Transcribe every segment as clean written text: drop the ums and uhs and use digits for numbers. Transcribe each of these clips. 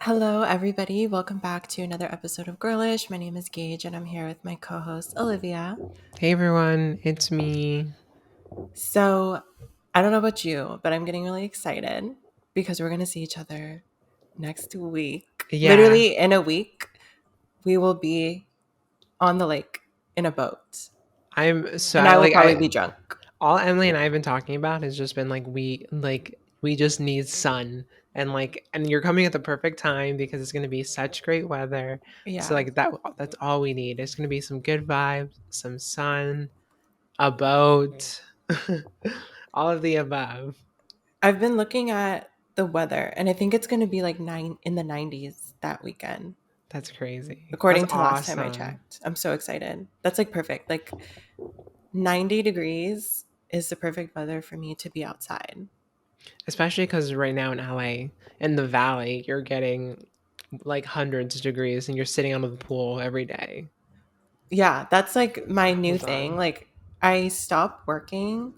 Hello, everybody. Welcome back to another episode of Girlish. My name is Gage, and I'm here with my co host, Olivia. Hey everyone, it's me. So, I don't know about you, but I'm getting really excited because we're going to see each other next week. Yeah, Literally, in a week, we will be on the lake in a boat, I'm so and I I will like probably I be drunk. all Emily and I have been talking about has just been we just need sun and you're coming at the perfect time because it's going to be such great weather. So Yeah. like that's all we need. It's going to be some good vibes, some sun, a boat, all of the above. I've been looking at the weather, and I think it's going to be like in the 90s that weekend. That's crazy. That's According to last time I awesome. checked. I'm so excited. That's like perfect. Like 90 degrees is the perfect weather for me to be outside. Especially cuz right now in LA in the valley, you're getting like hundreds of degrees and you're sitting out of the pool every day. Yeah, that's like my new Hold thing. on. Like I stop working.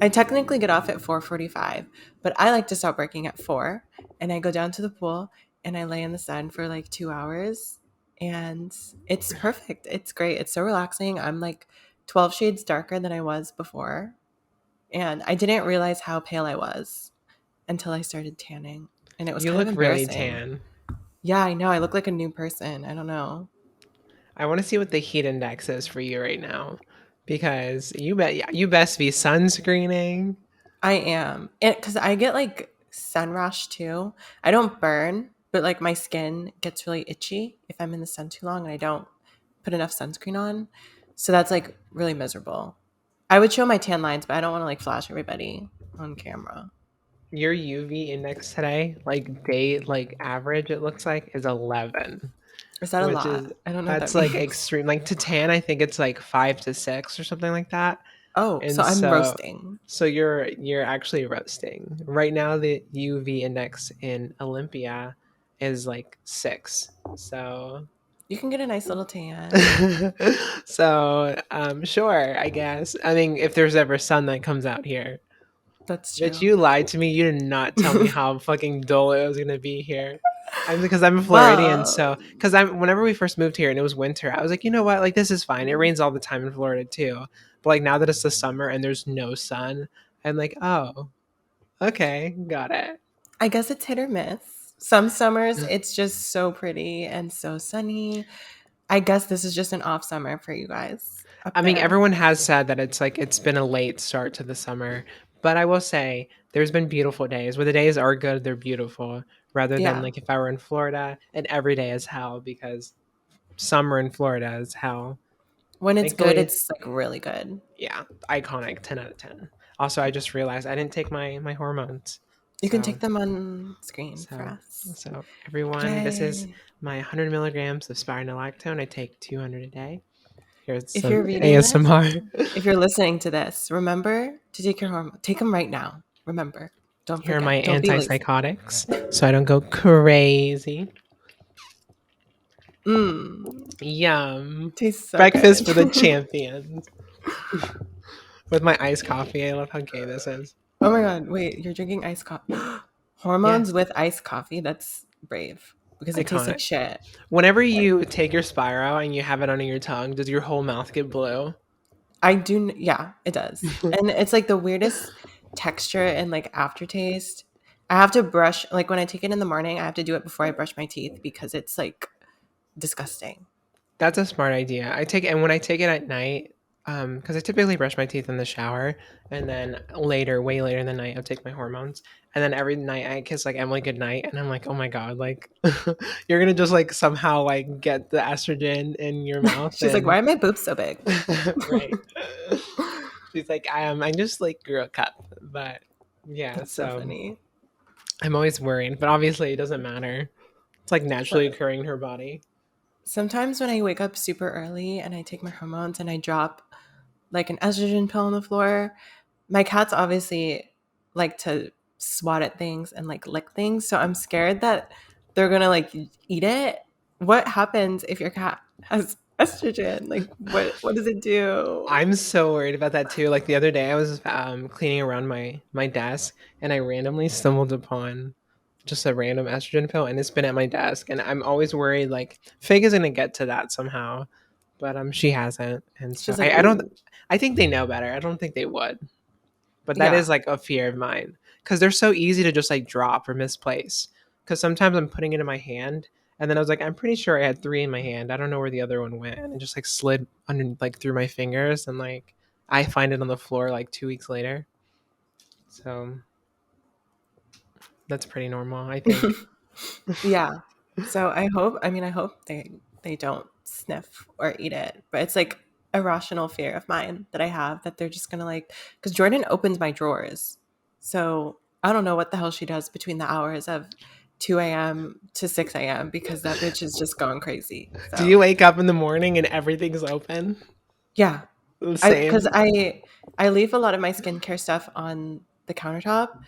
I technically get off at 4:45, but I like to stop working at 4 and I go down to the pool and I lay in the sun for like 2 hours and it's perfect. It's great. It's so relaxing. I'm like 12 shades darker than I was before, and I didn't realize how pale I was until I started tanning, and it was You kind of look really embarrassing. tan. Yeah, I know. I look like a new person. I don't know. I want to see what the heat index is for you right now because you best be sunscreening. I am. Because I get like sun rash too. I don't burn, but like my skin gets really itchy if I'm in the sun too long and I don't put enough sunscreen on. So that's like really miserable. I would show my tan lines, but I don't want to like flash everybody on camera. Your UV index today, like average it looks like is 11, Is that a which is lot? I don't know what that that's like means. extreme. Like to tan, I think it's like 5 to 6 or something like that. Oh, so And I'm so roasting. so you're actually roasting. Right now the UV index in Olympia is like 6. So You can get a nice little tan. sure, I guess. I mean, if there's ever sun that comes out here. That's But true. you lied to me. You did not tell me how fucking dull it was gonna be here. I'm a Floridian, Well, so because I'm whenever we first moved here and it was winter, I was like, you know what, like this is fine. It rains all the time in Florida too. But like now that it's the summer and there's no sun, I'm like, oh, okay, got it. I guess it's hit or miss. Some summers it's just so pretty and so sunny. I guess this is just an off summer for you guys up I mean, there. everyone has said that it's been a late start to the summer, but I will say there's been beautiful days where the days are good, they're beautiful, rather than Yeah. like if I were in Florida and every day is hell because summer in Florida is hell. When it's good, Thankfully, it's like really good. yeah, iconic, 10 out of 10. Also, I just realized I didn't take my hormones, You can so take them on screen for so us. so everyone, this is Yay. my 100 milligrams of spironolactone. I take 200 a day. Here's If some you're reading this, ASMR. if you're listening to this, remember to take your hormone. Take them right now. Remember. Don't Here are my forget. Don't be lazy. antipsychotics, so I don't go crazy. Mmm. Yum. Tastes so Breakfast good. for the champions. With my iced coffee. I love how gay this is. Oh my god, wait, you're drinking iced coffee. Yeah, Hormones with iced coffee? That's brave because it tastes like iconic. shit. Whenever you take your Spiro and you have it under your tongue, does your whole mouth get blue? Yeah, it does. And it's like the weirdest texture and like aftertaste. I have to brush, like when I take it in the morning, I have to do it before I brush my teeth because it's like disgusting. That's a smart idea. I take it, and when I take it at night, because I typically brush my teeth in the shower, and then later, way later in the night, I'll take my hormones, and then every night I kiss like Emily goodnight, and I'm like, oh my god, like you're gonna just like somehow like get the estrogen in your mouth, She's like, and why are my boobs so big? right. She's like, I just like grew a cup, but yeah, That's so so funny. I'm always worried, but obviously it doesn't matter. It's like naturally So occurring in her body. sometimes when I wake up super early and I take my hormones and I drop like an estrogen pill on the floor, my cats obviously like to swat at things and like lick things. So I'm scared that they're gonna like eat it. What happens if your cat has estrogen? Like what does it do? I'm so worried about that too. Like the other day, I was cleaning around my desk, and I randomly stumbled upon just a random estrogen pill, and it's been at my desk, and I'm always worried like Fig is gonna get to that somehow, but she hasn't, and so She's like, I don't. ooh, I think they know better. I don't think they would, but that yeah. is like a fear of mine because they're so easy to just like drop or misplace. Because sometimes I'm putting it in my hand, and then I was like, I'm pretty sure I had three in my hand. I don't know where the other one went, and it just like slid under like through my fingers, and like I find it on the floor like 2 weeks later. So that's pretty normal, I think. Yeah. So I hope they don't sniff or eat it, but it's like a rational fear of mine that I have that they're just gonna like, because Jordan opens my drawers. So I don't know what the hell she does between the hours of 2 a.m. to 6 a.m. because that bitch is just going crazy. Do you So wake up in the morning and everything's open? yeah, because Same. I leave a lot of my skincare stuff on the countertop.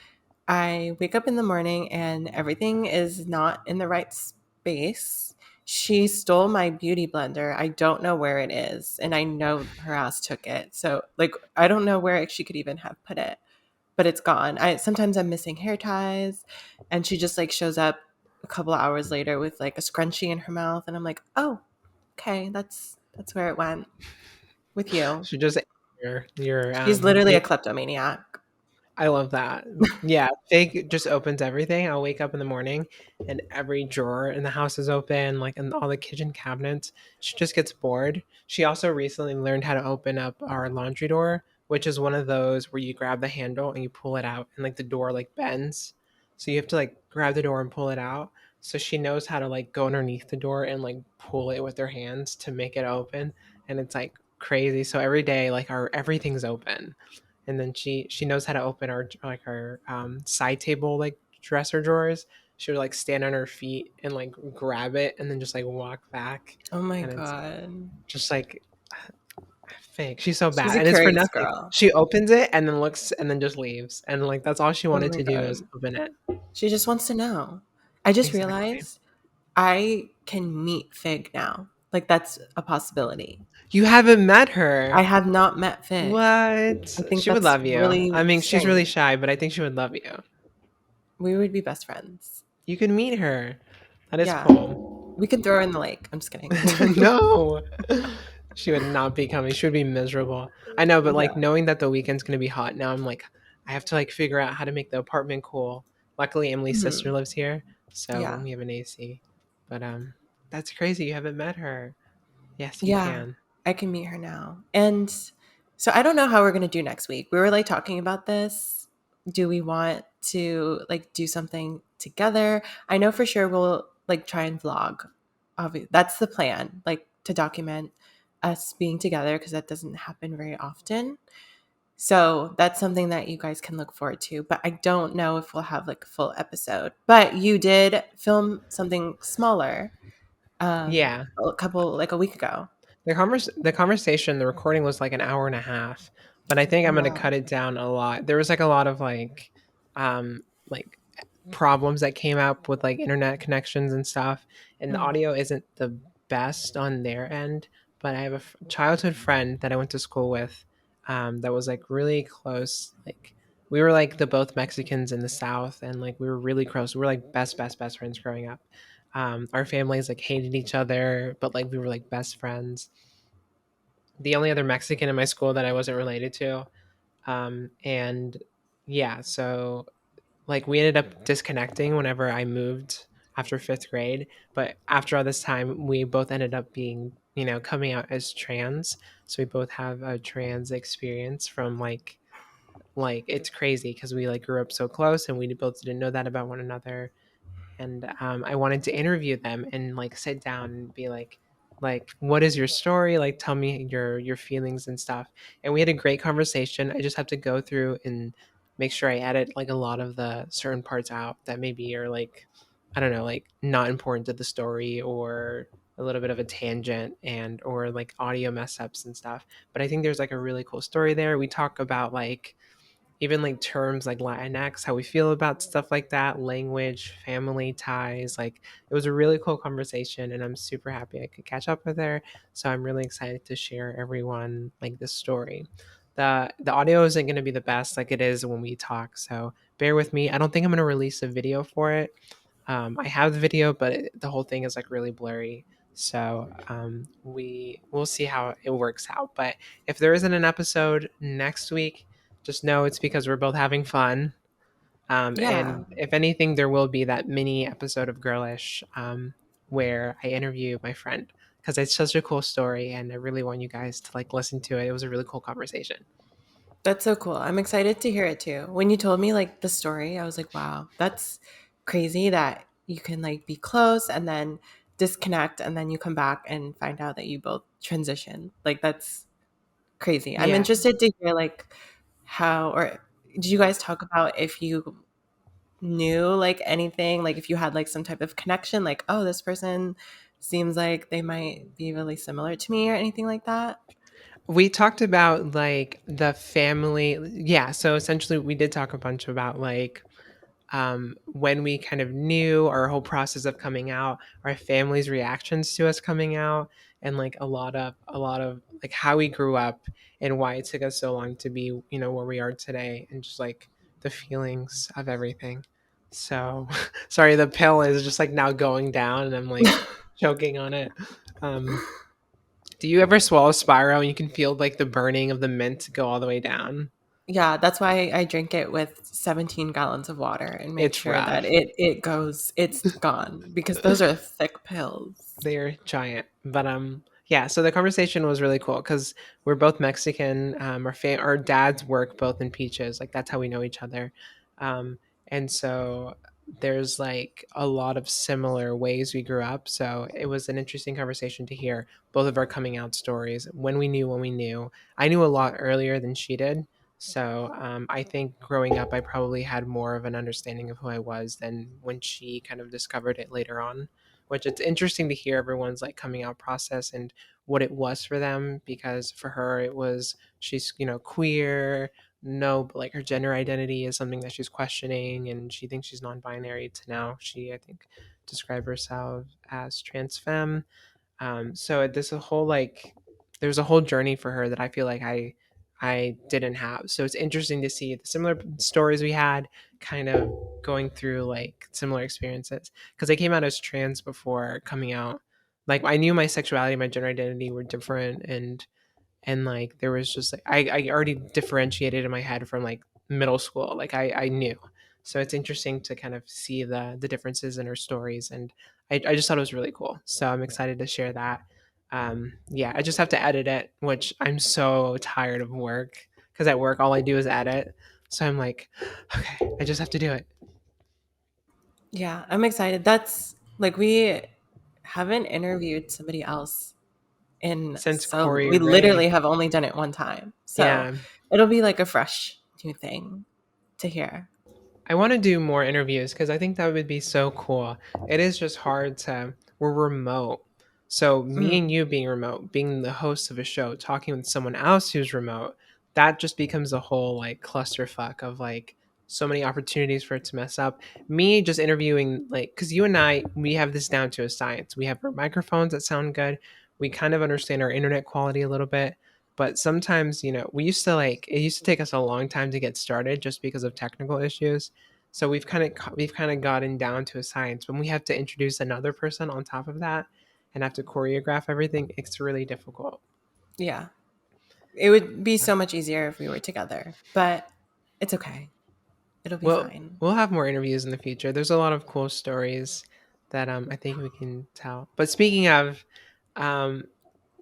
I wake up in the morning and everything is not in the right space. She stole my beauty blender. I don't know where it is, and I know her ass took it. So, like, I don't know where she could even have put it, but it's gone. I sometimes I'm missing hair ties, and she just like shows up a couple of hours later with like a scrunchie in her mouth, and I'm like, oh, okay, that's where it went with you. She just your She's literally a kleptomaniac. I love that. Yeah, Fig just opens everything. I'll wake up in the morning and every drawer in the house is open, like in all the kitchen cabinets. She just gets bored. She also recently learned how to open up our laundry door, which is one of those where you grab the handle and you pull it out and like the door like bends. So you have to like grab the door and pull it out. So she knows how to like go underneath the door and like pull it with her hands to make it open. And it's like crazy. So every day like our everything's open, and then she knows how to open our like our side table like dresser drawers. She would like stand on her feet and like grab it and then just like walk back, Oh my and it's god. just like fake. She's so She's bad, a and it's for curious nothing. girl. She opens it and then looks and then just leaves, and like that's all she Oh wanted my to do was god. open it. She just wants to know. I just Exactly. realized I can meet Fig now. Like that's a possibility. You haven't met I her. have not met Fig. What? I think She would that's love you. really I mean, she's really strange. shy, but I think she would love you. We would be best friends. You can meet her. That is Yeah. cool. We could throw her in the lake. I'm just kidding. No. She would not be coming. She would be miserable. I know, but like Yeah. knowing that the weekend's gonna be hot now, I'm like, I have to like figure out how to make the apartment cool. Luckily, Emily's sister Mhm. lives here, so Yeah. we have an AC. But that's crazy. You haven't met her. Yes, you Yeah. can. I can meet her now. And so I don't know how we're going to do next week. We were like talking about this. Do we want to like do something together? I know for sure we'll like try and vlog. That's the plan, like to document us being together because that doesn't happen very often. So that's something that you guys can look forward to. But I don't know if we'll have like a full episode. But you did film something smaller Yeah. a couple like a week ago. The conversation, the recording was like an hour and a half, but I think Oh I'm gonna wow. cut it down a lot. There was like a lot of like problems that came up with like internet connections and stuff, and the Mm. audio isn't the best on their end. But I have a childhood friend that I went to school with, that was like really close. Like we were like the both Mexicans in the South, and like we were really close. We were like best friends growing up. Our families like hated each other, but like we were like best friends. The only other Mexican in my school that I wasn't related to. And yeah, so like we ended up disconnecting whenever I moved after fifth grade. But after all this time, we both ended up being, coming out as trans. So we both have a trans experience from like it's crazy because we like grew up so close and we both didn't know that about one another. And I wanted to interview them and like sit down and be like what is your story, like tell me your feelings and stuff. And we had a great conversation. I just have to go through and make sure I edit like a lot of the certain parts out that maybe are like, I don't know, like not important to the story, or a little bit of a tangent, and or like audio mess ups and stuff. But I think there's like a really cool story there. We talk about like even like terms like Latinx, how we feel about stuff like that, language, family ties. Like it was a really cool conversation, and I'm super happy I could catch up with her. So I'm really excited to share everyone like this story. the audio isn't going to be the best like it is when we talk. So bear with me. I don't think I'm going to release a video for it. I have the video, but the whole thing is like really blurry. So we'll see how it works out. But if there isn't an episode next week, just know it's because we're both having fun. Yeah, And if anything, there will be that mini episode of Girlish where I interview my friend because it's such a cool story, and I really want you guys to like listen to it. It was a really cool conversation. that's so cool. I'm excited to hear it too. When you told me like the story, I was like, wow, that's crazy that you can like be close and then disconnect and then you come back and find out that you both transition. Like that's crazy. I'm Yeah, interested to hear like how or did you guys talk about if you knew like anything, like if you had like some type of connection, like, oh, this person seems like they might be really similar to me or anything like that? we talked about like the family. Yeah, so essentially, we did talk a bunch about like when we kind of knew our whole process of coming out, our family's reactions to us coming out, and like a lot of like how we grew up and why it took us so long to be, where we are today, and just like the feelings of everything. So sorry, the pill is just like now going down, and I'm like choking on it. Um, do you ever swallow Spyro and you can feel like the burning of the mint go all the way down? Yeah, that's why I drink it with 17 gallons of water and make It's sure that rough. it's gone because those are thick pills. They're giant. But yeah, so the conversation was really cool because we're both Mexican. Our dads work both in Peaches. Like that's how we know each other. And so there's like a lot of similar ways we grew up. So it was an interesting conversation to hear both of our coming out stories when we knew. I knew a lot earlier than she did. So I think growing up, I probably had more of an understanding of who I was than when she kind of discovered it later on, which it's interesting to hear everyone's like coming out process and what it was for them, because for her it was she's queer, no, but like her gender identity is something that she's questioning, and she thinks she's non-binary, to now she, I think, describe herself as trans femme. So this a whole like there's a whole journey for her that I feel like I didn't have. So it's interesting to see the similar stories we had, kind of going through like similar experiences. Because I came out as trans before coming out. Like I knew my sexuality, my gender identity were different, and like there was just like I already differentiated in my head from like middle school. Like I knew. So it's interesting to kind of see the differences in her stories, and I just thought it was really cool. So I'm excited to share that. Yeah, I just have to edit it, which I'm so tired of work, because at work all I do is edit. So I'm like, okay, I just have to do it. Yeah, I'm excited. That's like we haven't interviewed somebody else in Since so Corey we literally Ray, have only done it one time. So yeah, it'll be like a fresh new thing to hear. I want to do more interviews because I think that would be so cool. It is just hard to, we're remote. So, me and Mm, you being remote, being the host of a show, talking with someone else who's remote, that just becomes a whole like clusterfuck of like so many opportunities for it to mess up. Me just interviewing, like, because you and I, we have this down to a science. We have our microphones that sound good. We kind of understand our internet quality a little bit. But sometimes, we used to like, it used to take us a long time to get started just because of technical issues. So we've kind of gotten down to a science. When we have to introduce another person on top of that and have to choreograph everything, it's really difficult. yeah. It would be so much easier if we were together, but it's okay. It'll be Well, fine. we'll have more interviews in the future. There's a lot of cool stories that I think we can tell. But speaking of, um,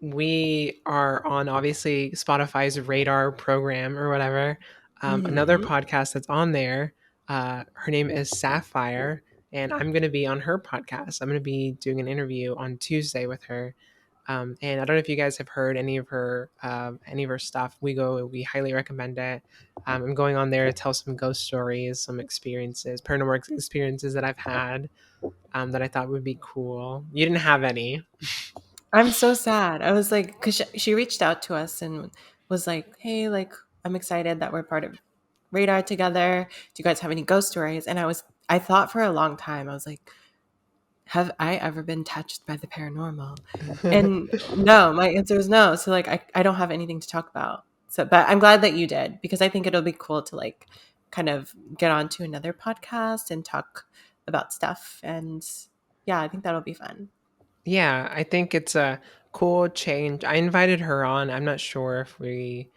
we are on obviously Spotify's radar program or whatever. Another Hmm. podcast that's on there. Her name is Sapphire, and I'm going to be on her podcast. I'm going to be doing an interview on Tuesday with her. And I don't know if you guys have heard any of her stuff. We highly recommend it. I'm going on there to tell some ghost stories, some experiences, paranormal experiences that I've had, that I thought would be cool. You didn't have any. I'm so sad. I was like, because she reached out to us and was like, hey, like, I'm excited that we're part of Radar together. Do you guys have any ghost stories? And I thought for a long time, I was like, have I ever been touched by the paranormal? And no, my answer is no. So, like, I don't have anything to talk about. So, but I'm glad that you did because I think it'll be cool to like kind of get onto another podcast and talk about stuff. And yeah, I think that'll be fun. Yeah, I think it's a cool change. I invited her on. I'm not sure if we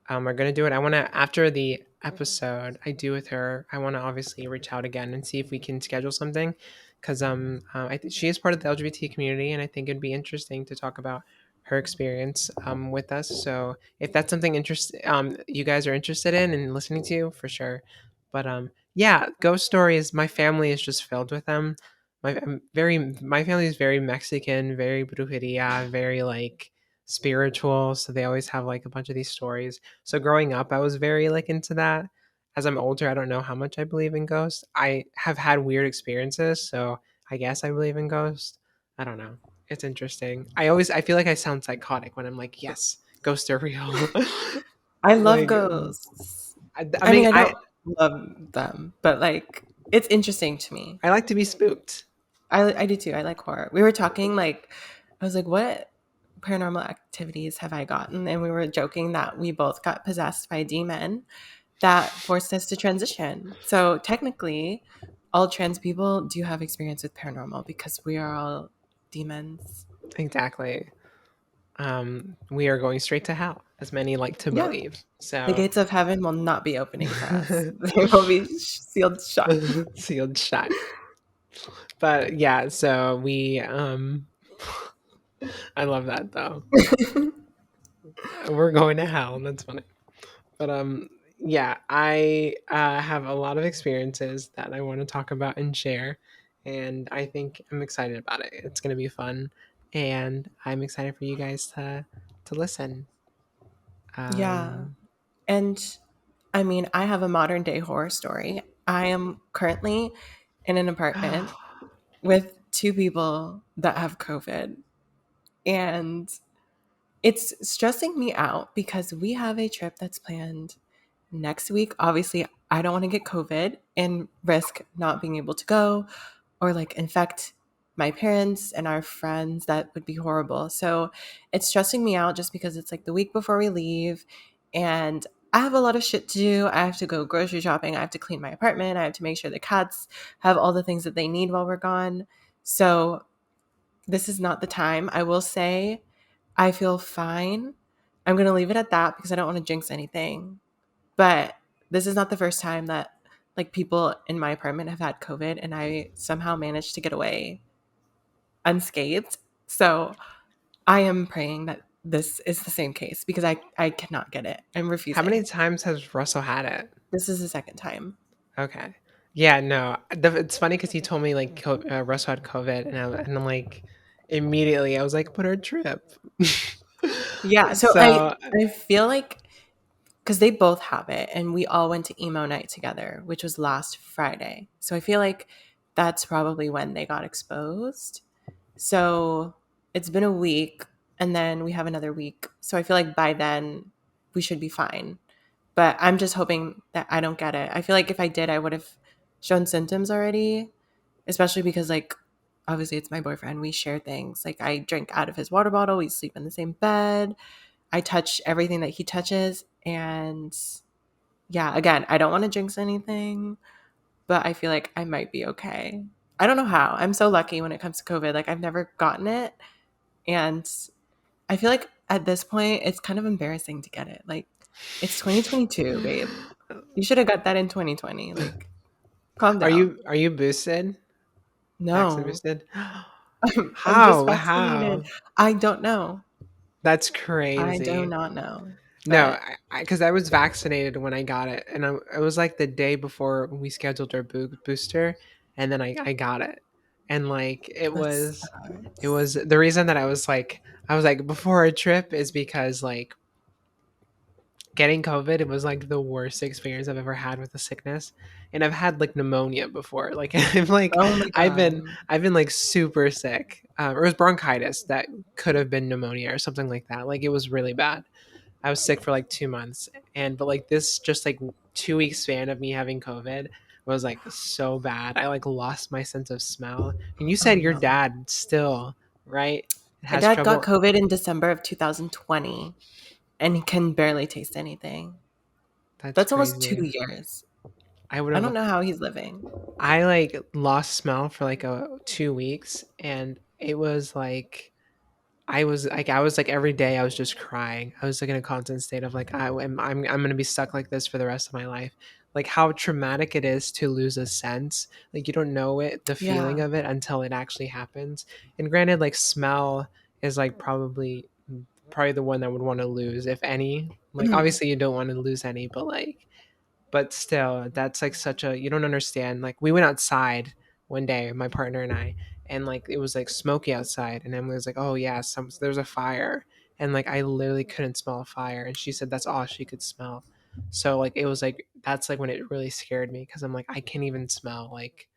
are gonna do it. I want to after the episode I do with her. I want to obviously reach out again and see if we can schedule something because I think she is part of the LGBT community, and I think it'd be interesting to talk about her experience with us. So if that's something you guys are interested in and listening to, for sure. But yeah, ghost stories. My family is just filled with them. My family is very Mexican, very brujeria, very like spiritual. So they always have like a bunch of these stories. So growing up, I was very like into that. As I'm older, I don't know how much I believe in ghosts. I have had weird experiences, so I guess I believe in ghosts. I don't know. It's interesting. I feel like I sound psychotic when I'm like, yes, ghosts are real. I love like, ghosts. I I mean, mean, I don't love them, but like it's interesting to me. I like to be spooked. I do too. I like horror. We were talking like I was like, what paranormal activities have I gotten? And we were joking that we both got possessed by a demon that forced us to transition. So technically, all trans people do have experience with paranormal because we are all demons. Exactly. We are going straight to hell, as many like to Yeah. believe. The So gates of heaven will not be opening for us. They will be sealed shut. sealed shut. But yeah, so we I love that though. We're going to hell. That's funny. But yeah, I have a lot of experiences that I want to talk about and share, and I think I'm excited about it. It's going to be fun, and I'm excited for you guys to listen. Yeah. Um And I mean, I have a modern day horror story. I am currently in an apartment with two people that have COVID. And it's stressing me out because we have a trip that's planned next week. Obviously, I don't want to get COVID and risk not being able to go or like infect my parents and our friends. That would be horrible. So it's stressing me out just because it's like the week before we leave and I have a lot of shit to do. I have to go grocery shopping. I have to clean my apartment. I have to make sure the cats have all the things that they need while we're gone. So this is not the time. I will say I feel fine. I'm going to leave it at that because I don't want to jinx anything. But this is not the first time that like people in my apartment have had COVID and I somehow managed to get away unscathed. So I am praying that this is the same case because I cannot get it. I'm how many refusing. times has Russell had it? This is the second time. Okay. Yeah, no. It's funny because he told me like Russell had COVID, and I'm like, immediately I was like, but our trip. Yeah, so So I feel like because they both have it and we all went to emo night together, which was last Friday. So I feel like that's probably when they got exposed. So it's been a week and then we have another week. So I feel like by then we should be fine. But I'm just hoping that I don't get it. I feel like if I did, I would have shown symptoms already, especially because, like, obviously it's my boyfriend. We share things. Like, I drink out of his water bottle. We sleep in the same bed. I touch everything that he touches. And yeah, again, I don't want to jinx anything, but I feel like I might be okay. I don't know how. I'm so lucky when it comes to COVID. Like, I've never gotten it. And I feel like at this point, it's kind of embarrassing to get it. Like, it's 2022, babe. You should have got that in 2020. Like, calm down. are you boosted? Vaccine No, boosted? I'm just How? vaccinated. How? I don't know. That's I do crazy. not know. No, But because I was vaccinated when I got it, and it was like the day before we scheduled our booster, and then I got it, and like that sucks. it was the reason that I was like before a trip is because like getting COVID, it was like the worst experience I've ever had with a sickness. And I've had like pneumonia before. Like Oh my God. I've been like super sick. Or it was bronchitis that could have been pneumonia or something like that. Like it was really bad. I was sick for like 2 months. And but like this just like 2 week span of me having COVID was like so bad. I like lost my sense of smell. And you Oh said your no. dad still, right? My Has dad got trouble. COVID in December of 2020. and can barely taste anything. That's That's almost crazy. 2 years. I would I have don't know how he's living. I like lost smell for like 2 weeks, and it was like I was like every day I was just crying. I was like in a constant state of like I'm gonna be stuck like this for the rest of my life. Like how traumatic it is to lose a sense. Like you don't know it, the feeling Yeah. of it until it actually happens. And granted, like smell is like probably the one that would want to lose, if any. Like obviously you don't want to lose any, but still that's like such a you don't understand. Like we went outside one day, my partner and I, and like it was like smoky outside, and Emily was like, oh yeah, there's a fire, and like I literally couldn't smell a fire, and she said that's all she could smell. So like it was like that's like when it really scared me, because I'm like I can't even smell like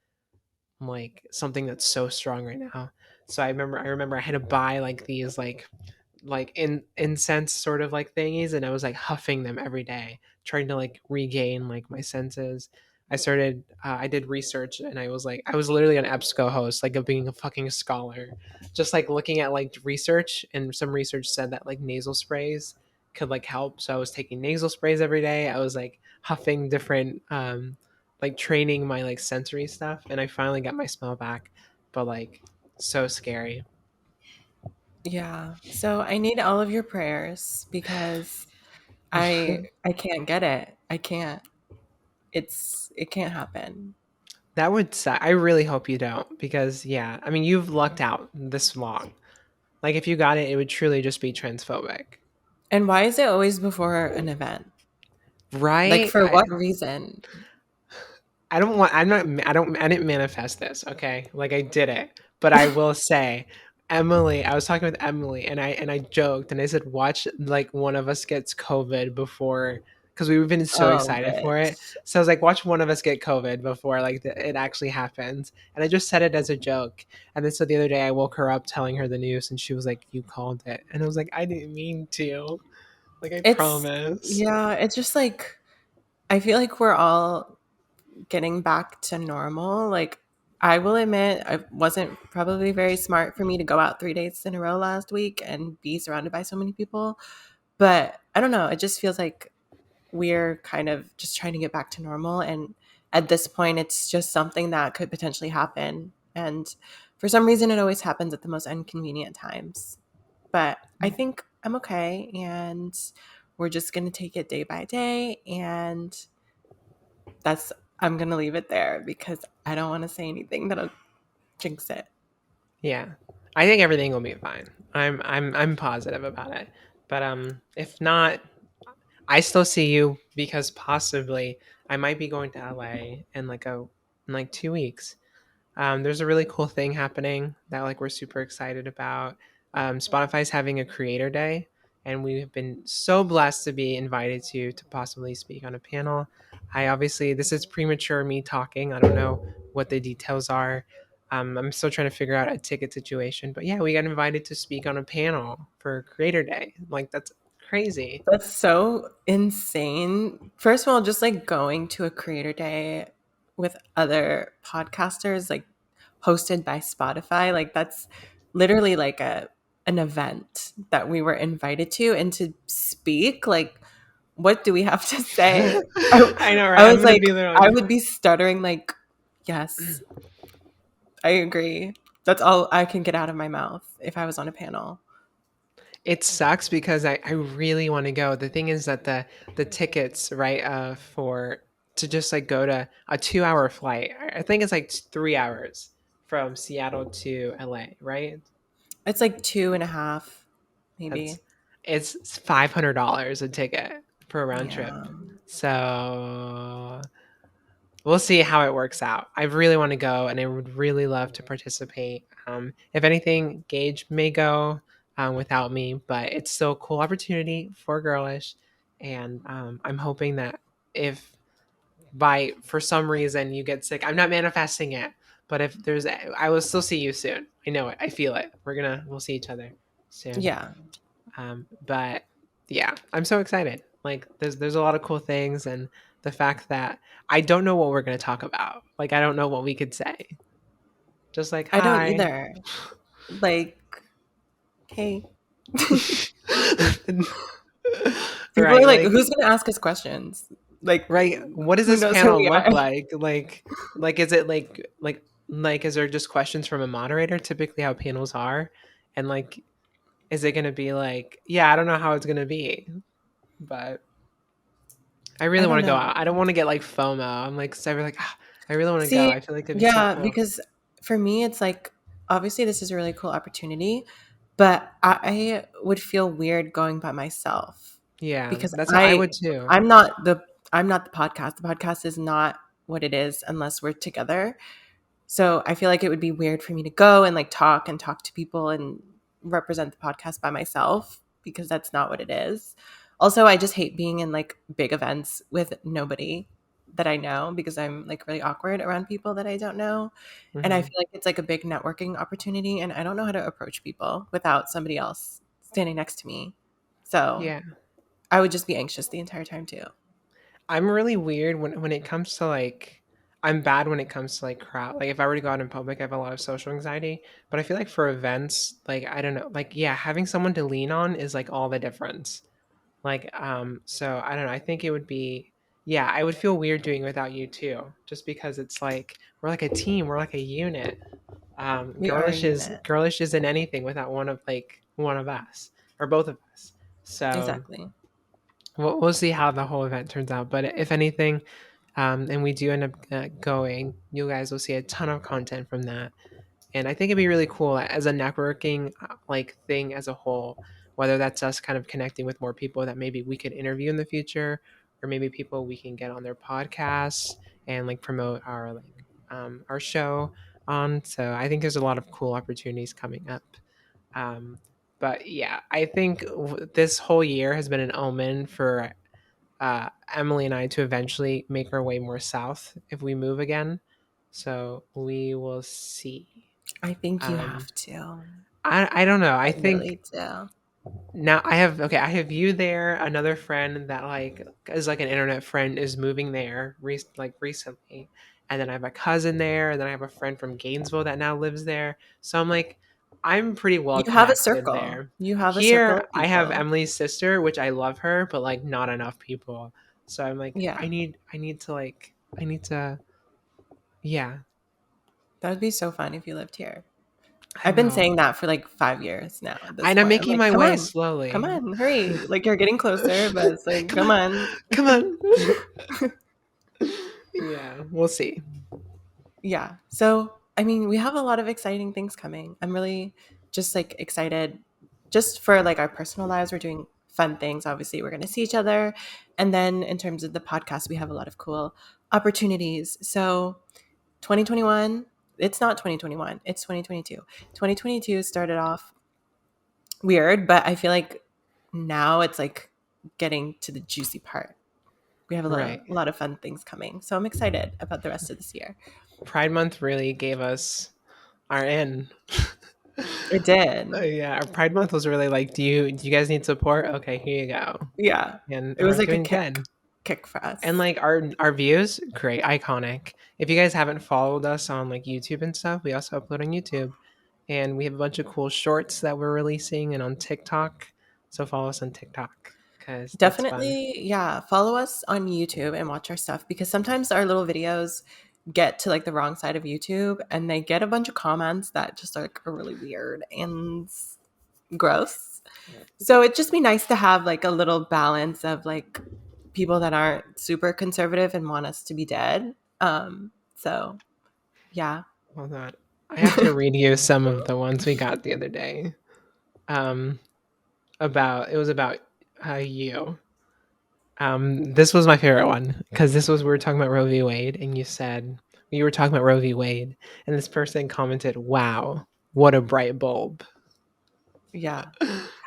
something that's so strong right now. So I remember I had to buy like these like in incense sort of like thingies, and I was like huffing them every day, trying to like regain like my senses. I did research, and I was literally an EBSCO host, like of being a fucking scholar, just like looking at like research, and some research said that like nasal sprays could like help. So I was taking nasal sprays every day. I was like huffing different like training my like sensory stuff, and I finally got my smell back, but like so scary. Yeah. So I need all of your prayers because I can't get it. I can't. It can't happen. That would suck. I really hope you don't, because yeah, I mean you've lucked out this long. Like if you got it, it would truly just be transphobic, And why is it always before an event? Like right? for what reason? I don't want. I'm not. I didn't manifest this. Okay, like I did it, but I will say, Emily. I was talking with Emily, and I joked, and I said, watch like one of us gets COVID before, because we've been so Oh, excited for it. bitch. So I was like, watch one of us get COVID before like it actually happens. And I just said it as a joke. And then so the other day I woke her up telling her the news, and she was like, "You called it," and I was like, "I didn't mean to. Like I It's promise." yeah, it's just like I feel like we're all getting back to normal. Like I will admit it wasn't probably very smart for me to go out 3 days in a row last week and be surrounded by so many people. But I don't know, it just feels like we're kind of just trying to get back to normal, and at this point it's just something that could potentially happen, and for some reason it always happens at the most inconvenient times. But I think I'm okay, and we're just going to take it day by day, and that's I'm going to leave it there because I don't want to say anything that'll jinx it. Yeah. I think everything will be fine. I'm positive about it. But if not, I still see you, because possibly I might be going to LA in like 2 weeks. There's a really cool thing happening that like we're super excited about. Spotify's having a creator day, and we have been so blessed to be invited to possibly speak on a panel. I obviously this is premature me talking. I don't know what the details are. I'm still trying to figure out a ticket situation, but yeah, we got invited to speak on a panel for Creator Day. Like that's crazy. That's so insane. First of all, just like going to a creator day with other podcasters, like hosted by Spotify, like that's literally like a an event that we were invited to, and to speak, like what do we have to say? I, I know, right? I I'm was gonna like, be there I like would be stuttering like, yes, I agree. That's all I can get out of my mouth if I was on a panel. it sucks because I really want to go. The thing is that the tickets, right, for to just like go to a 2 hour flight. I think it's like 3 hours from Seattle to LA, right? It's like two and a half, That's maybe. it's $500 a ticket for a round trip. Yeah. So we'll see how it works out. I really want to go, and I would really love to participate. If anything, Gage may go without me, but it's still a cool opportunity for Girlish, and I'm hoping that if by for some reason you get sick, I'm not manifesting it, but if there's, I will still see you soon. I know it. I feel it. We'll see each other soon. Yeah. But yeah, I'm so excited. Like there's a lot of cool things, and the fact that I don't know what we're gonna talk about. Like I don't know what we could say. Just like I don't hi. either. Like, hey. People are Right, like, like who's going to ask us questions? Like, right, what does who this knows who panel we look are? like is it like is there just questions from a moderator, typically how panels are? And like is it going to be like, yeah, I don't know how it's going to be, but I I really want don't to go know. out. I don't want to get like FOMO. I'm like, so like, I really want to go. See, I feel like it'd be so yeah, cool. because for me, it's like, obviously, this is a really cool opportunity, but I would feel weird going by myself Yeah, because that's how I would too. I'm not the podcast. The podcast is not what it is unless we're together. So I feel like it would be weird for me to go and like talk and talk to people and represent the podcast by myself because that's not what it is. Also, I just hate being in like big events with nobody that I know because I'm like really awkward around people that I don't know. And I Hmm. feel like it's like a big networking opportunity and I don't know how to approach people without somebody else standing next to me. So Yeah. I would just be anxious the entire time too. I'm really weird when it comes to like I'm bad when it comes to like crowd. Like if I were to go out in public, I have a lot of social anxiety. But I feel like for events, like I don't know, like yeah, having someone to lean on is like all the difference. Like so I don't know. I think it would be yeah, I would feel weird doing it without you too, just because it's like we're like a team, we're like a unit. We are a unit. Girlish isn't anything without one of us or both of us. So Exactly. we'll see how the whole event turns out. But if anything, and we do end up going, you guys will see a ton of content from that. And I think it'd be really cool as a networking like thing as a whole, whether that's us kind of connecting with more people that maybe we could interview in the future, or maybe people we can get on their podcasts and like promote our show on. So I think there's a lot of cool opportunities coming up. Um, but yeah, I think this whole year has been an omen for Emily and I to eventually make our way more south if we move again. So we will see. I think you Um, have to. I don't know. I I think really do. now I have you there. Another friend that like is like an internet friend is moving there like recently, and then I have a cousin there, and then I have a friend from Gainesville that now lives there. So I'm like, I'm pretty well You have a connected circle. there. You have a circle Here of I have people. Emily's sister, which I love her, but like not enough people. So I'm like, Yeah, I need to like I need to yeah that would be so fun if you lived here. I I've been know, saying that for like 5 years now at this and I'm point. I'm making like, my way come slowly. on, hurry. Like you're getting closer, but it's like, Come come on, on. come on. Yeah, we'll see. Yeah. So, I mean, we have a lot of exciting things coming. I'm really just like excited just for like our personal lives. We're doing fun things. Obviously, we're going to see each other. And then in terms of the podcast, we have a lot of cool opportunities. So, 2021, it's not 2021, it's 2022. 2022 started off weird, but I feel like now it's like getting to the juicy part. We have Right. a lot of fun things coming. So I'm excited about the rest of this year. Pride Month really gave us our in. It did. Yeah, our Pride Month was really like, do you guys need support? Okay, here you go. Yeah. And It was we're like a doing good. kick for And us. like our views, great, iconic. If you guys haven't followed us on like YouTube and stuff, we also upload on YouTube. And we have a bunch of cool shorts that we're releasing and on TikTok. So follow us on TikTok because that's fun. Definitely, yeah. Follow us on YouTube and watch our stuff because sometimes our little videos get to like the wrong side of YouTube and they get a bunch of comments that just like are really weird and gross. So it'd just be nice to have like a little balance of like people that aren't super conservative and want us to be dead. So yeah. Hold on. I have to read you some of the ones we got the other day. Um, about it was about you. This was my favorite one because this was we were talking about Roe v. Wade, and you said you were talking about Roe v. Wade, and this person commented, "Wow, what a bright bulb!" Yeah.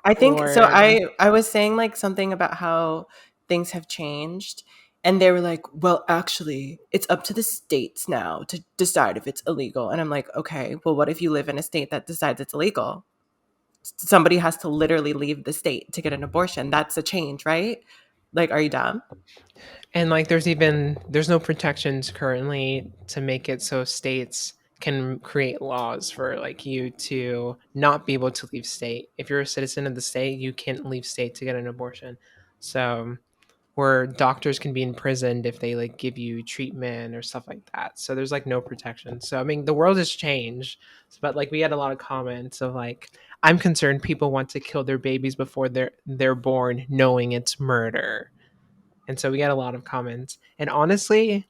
I think so. Or I was saying like something about how things have changed, and they were like, "Well, actually, it's up to the states now to decide if it's illegal." And I'm like, "Okay, well, what if you live in a state that decides it's illegal? Somebody has to literally leave the state to get an abortion. That's a change, right? Like, are you dumb?" and like there's no protections currently to make it so states can create laws for like you to not be able to leave state. If you're a citizen of the state, you can't leave state to get an abortion. So where doctors can be imprisoned if they like give you treatment or stuff like that. So there's like no protection. So I mean the world has changed, but like we had a lot of comments of like I'm concerned people want to kill their babies before they're born knowing it's murder. And so we got a lot of comments. And honestly,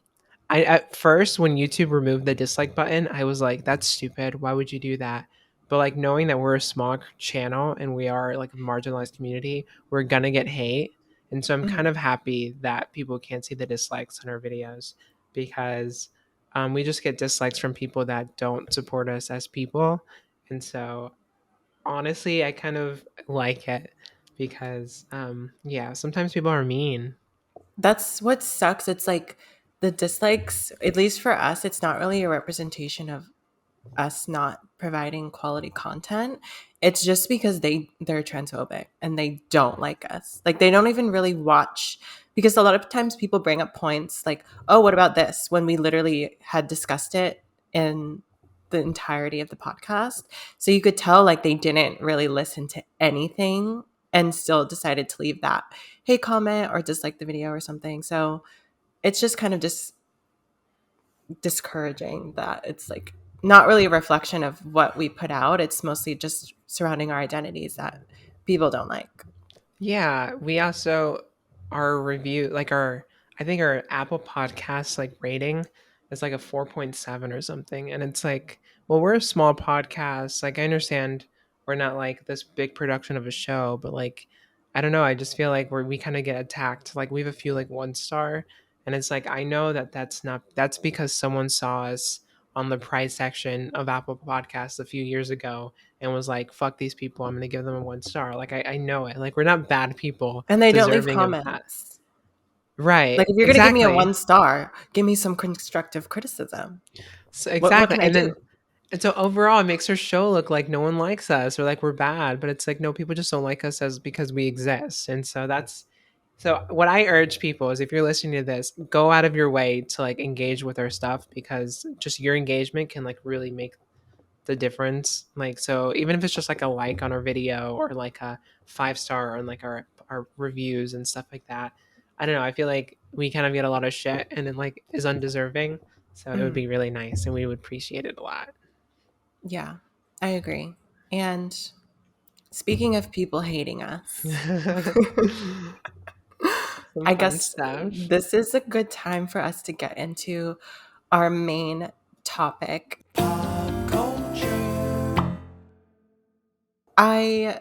I at first when YouTube removed the dislike button, I was like, that's stupid. Why would you do that? But like knowing that we're a small channel and we are like a marginalized community, we're gonna get hate. And so I'm Mhm. kind of happy that people can't see the dislikes on our videos because we just get dislikes from people that don't support us as people. And so honestly, I kind of like it because yeah, sometimes people are mean. That's what sucks. It's like the dislikes, at least for us, it's not really a representation of us not providing quality content. It's just because they're transphobic and they don't like us. Like they don't even really watch, because a lot of times people bring up points like, "Oh, what about this?" when we literally had discussed it in the entirety of the podcast. So you could tell like they didn't really listen to anything and still decided to leave that hey comment or dislike the video or something. So it's just kind of just discouraging that it's like not really a reflection of what we put out. It's mostly just surrounding our identities that people don't like. Yeah, we also our review like our I think our Apple Podcast like rating is like a 4.7 or something and it's like well we're a small podcast like I understand we're not like this big production of a show but like I don't know I just feel like we kind of get attacked like we have a few like 1 star and it's like I know that that's because someone saw us on the prize section of Apple Podcasts a few years ago and was like, fuck these people, I'm gonna give them a 1 star. Like I know it. Like we're not bad people And they don't leave deserving of that. comments. Like Right. if you're going to give me a Exactly. 1 star, give me some constructive criticism. So What exactly. can I do? And so overall it makes our show look like no one likes us or like we're bad. But it's like no, people just don't like us as because we exist. And so that's so what I urge people is if you're listening to this, go out of your way to like engage with our stuff because just your engagement can like really make the difference. Like, so even if it's just like a like on our video or like a 5 star on like our reviews and stuff like that, I don't know. I feel like we kind of get a lot of shit and it like is undeserving. So it would Mhm. be really nice and we would appreciate it a lot. Yeah, I agree. And speaking of people hating us, Some I fun guess stuff. this is a good time for us to get into our main topic. I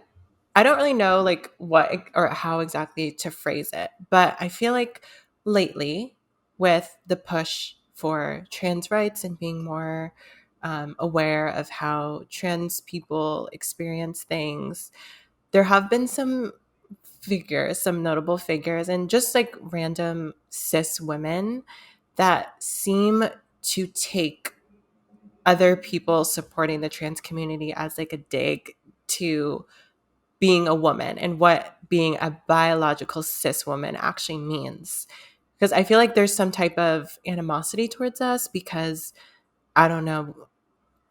I don't really know like what or how exactly to phrase it, but I feel like lately with the push for trans rights and being more aware of how trans people experience things, there have been some figures, some notable figures, and just like random cis women that seem to take other people supporting the trans community as like a dig to being a woman and what being a biological cis woman actually means. Because I feel like there's some type of animosity towards us because I don't know.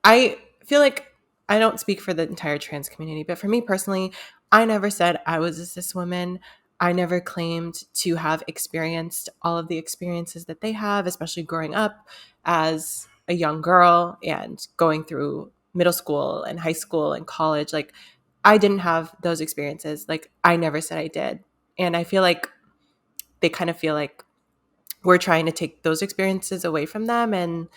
I feel like I don't speak for the entire trans community, but for me personally, I never said I was a cis woman. I never claimed to have experienced all of the experiences that they have, especially growing up as a young girl and going through middle school and high school and college. Like, I didn't have those experiences. Like, I never said I did. And I feel like they kind of feel like we're trying to take those experiences away from them. And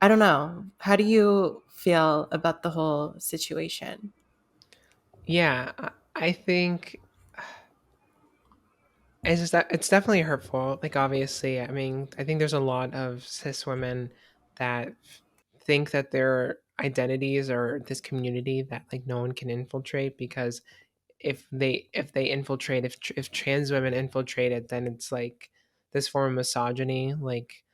I don't know. How do you feel about the whole situation? Yeah, I think it's just that it's definitely hurtful. Like obviously, I mean, I think there's a lot of cis women that think that their identities are this community that like no one can infiltrate because if they infiltrate if trans women infiltrate it then it's like this form of misogyny like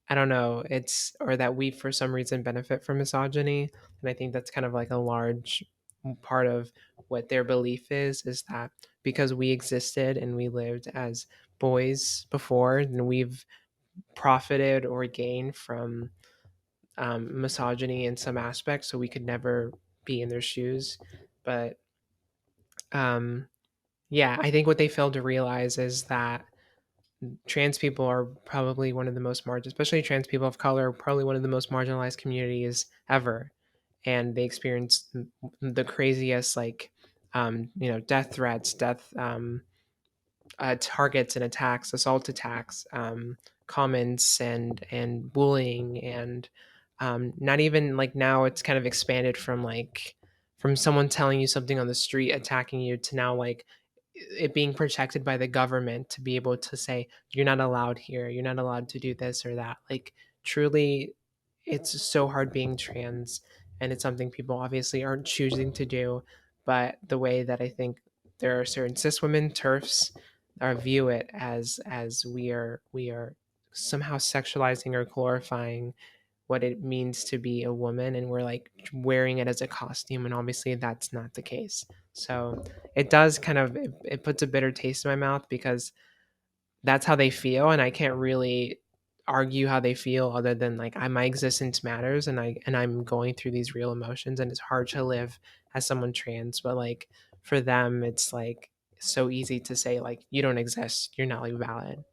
I don't know it's or that we for some reason benefit from misogyny and I think that's kind of like a large part of what their belief is that because we existed and we lived as boys before and we've profited or gained from misogyny in some aspects, so we could never be in their shoes. But um, yeah, I think what they fail to realize is that trans people are probably one of the most marginal, especially trans people of color, probably one of the most marginalized communities ever, and they experience the craziest, like, death threats, death targets and attacks, assault attacks, comments and bullying, and not even like now it's kind of expanded from like from someone telling you something on the street attacking you to now like it being protected by the government to be able to say you're not allowed here, you're not allowed to do this or that. Like truly, it's so hard being trans, and it's something people obviously aren't choosing to do. But the way that I think there are certain cis women TERFs view it as we are somehow sexualizing or glorifying what it means to be a woman, and we're like wearing it as a costume, and obviously that's not the case. So it does kind of it puts a bitter taste in my mouth because that's how they feel, and I can't really argue how they feel other than like my existence matters, and I'm going through these real emotions, and it's hard to live as someone trans. But like for them it's like so easy to say like you don't exist, you're not like valid.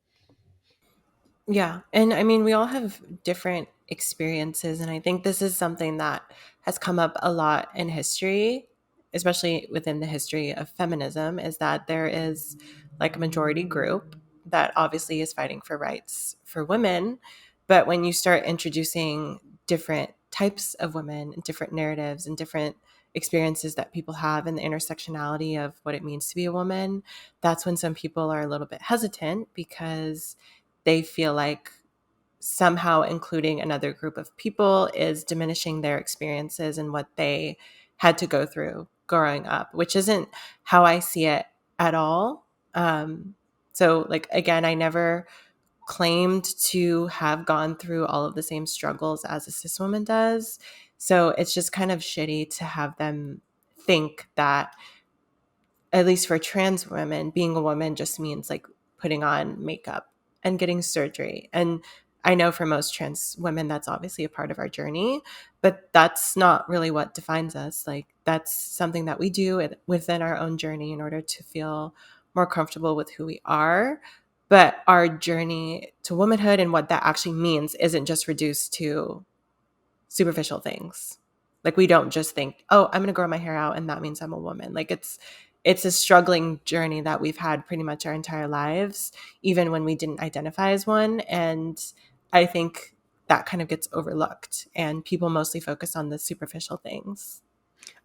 Yeah. And I mean, we all have different experiences. And I think this is something that has come up a lot in history, especially within the history of feminism, is that there is like a majority group that obviously is fighting for rights for women. But when you start introducing different types of women and different narratives and different experiences that people have and the intersectionality of what it means to be a woman, that's when some people are a little bit hesitant because they feel like somehow including another group of people is diminishing their experiences and what they had to go through growing up, which isn't how I see it at all. So, like, again, I never claimed to have gone through all of the same struggles as a cis woman does. So, it's just kind of shitty to have them think that at least for trans women, being a woman just means like putting on makeup and getting surgery. And I know for most trans women, that's obviously a part of our journey, but that's not really what defines us. Like, that's something that we do within our own journey in order to feel more comfortable with who we are. But our journey to womanhood and what that actually means isn't just reduced to superficial things. Like we don't just think, "Oh, I'm going to grow my hair out and that means I'm a woman." Like it's a struggling journey that we've had pretty much our entire lives, even when we didn't identify as one, and I think that kind of gets overlooked and people mostly focus on the superficial things.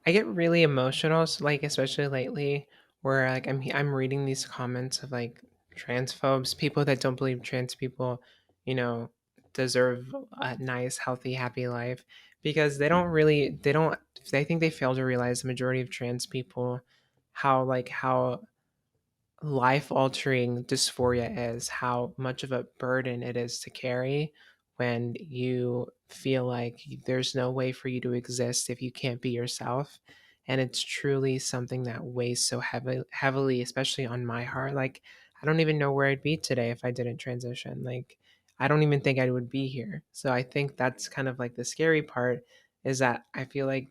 I get really emotional, like especially lately, where like I'm reading these comments of like transphobes, people that don't believe trans people, you know, deserve a nice, healthy, happy life, because they think they fail to realize the majority of trans people how life altering dysphoria is, how much of a burden it is to carry when you feel like there's no way for you to exist if you can't be yourself. And it's truly something that weighs so heavily, especially on my heart. Like, I don't even know where I'd be today if I didn't transition. Like, I don't even think I would be here. So I think that's kind of like the scary part, is that I feel like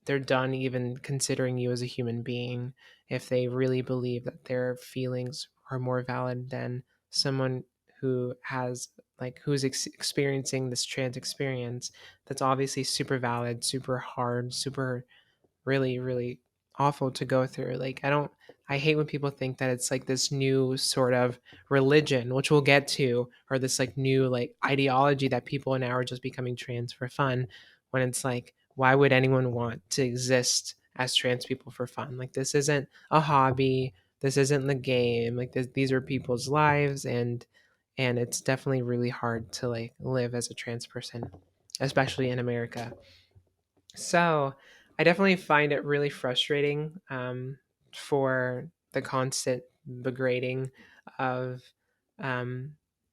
they're done even considering you as a human being if they really believe that their feelings are more valid than someone who has like who's experiencing this trans experience that's obviously super valid, super hard, super really, really awful to go through. Like, I hate when people think that it's like this new sort of religion, which we'll get to, or this like new like ideology that people now are just becoming trans for fun, when it's like, why would anyone want to exist as trans people for fun? Like, this isn't a hobby. This isn't the game. Like, these are people's lives, and it's definitely really hard to like live as a trans person, especially in America. So I definitely find it really frustrating, for the constant degrading of, um,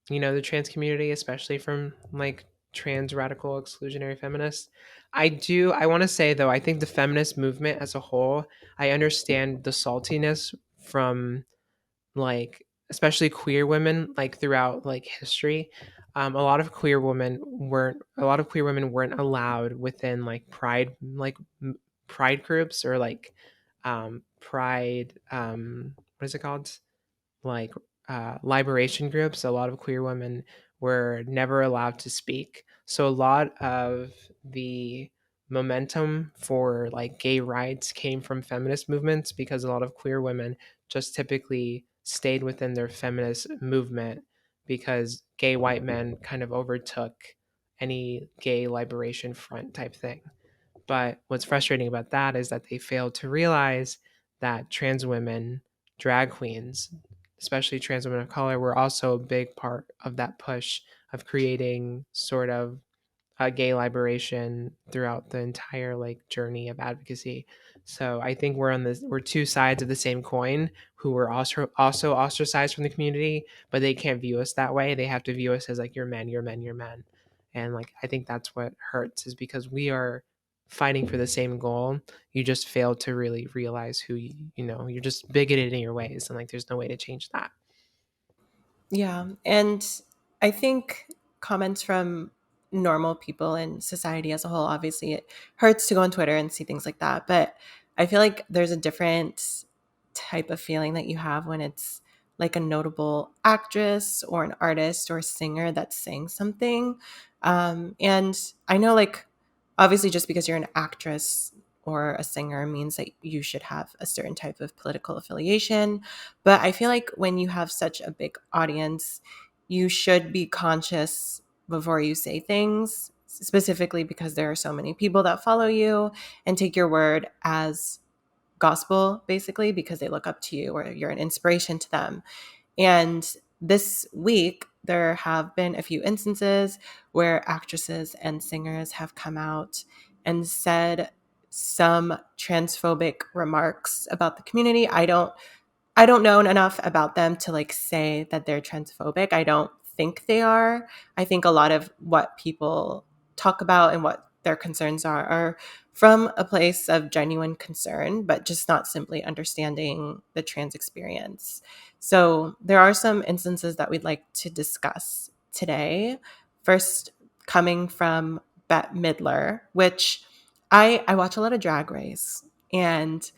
the trans community, especially from like trans radical exclusionary feminists. I want to say though, I think the feminist movement as a whole, I understand the saltiness from like especially queer women like throughout like history, a lot of queer women weren't allowed within like pride groups or like pride what is it called, like liberation groups. A lot of queer women were never allowed to speak. So a lot of the momentum for like gay rights came from feminist movements, because a lot of queer women just typically stayed within their feminist movement because gay white men kind of overtook any gay liberation front type thing. But what's frustrating about that is that they failed to realize that trans women, drag queens, especially trans women of color, were also a big part of that push of creating sort of a gay liberation throughout the entire like journey of advocacy. So I think we're two sides of the same coin who were also ostracized from the community, but they can't view us that way. They have to view us as like you're men, you're men, you're men. And like I think that's what hurts, is because we are fighting for the same goal. You just fail to really realize who you know, you're just bigoted in your ways, and like there's no way to change that. Yeah. And I think comments from normal people in society as a whole, obviously, it hurts to go on Twitter and see things like that. But I feel like there's a different type of feeling that you have when it's like a notable actress or an artist or a singer that's saying something. And I know, like, obviously, just because you're an actress or a singer means that you should have a certain type of political affiliation. But I feel like when you have such a big audience, you should be conscious before you say things, specifically because there are so many people that follow you and take your word as gospel, basically, because they look up to you or you're an inspiration to them. And this week, there have been a few instances where actresses and singers have come out and said some transphobic remarks about the community. I don't know enough about them to like say that they're transphobic. I don't think they are. I think a lot of what people talk about and what their concerns are from a place of genuine concern, but just not simply understanding the trans experience. So there are some instances that we'd like to discuss today. First, coming from Bette Midler, which I watch a lot of Drag Race, and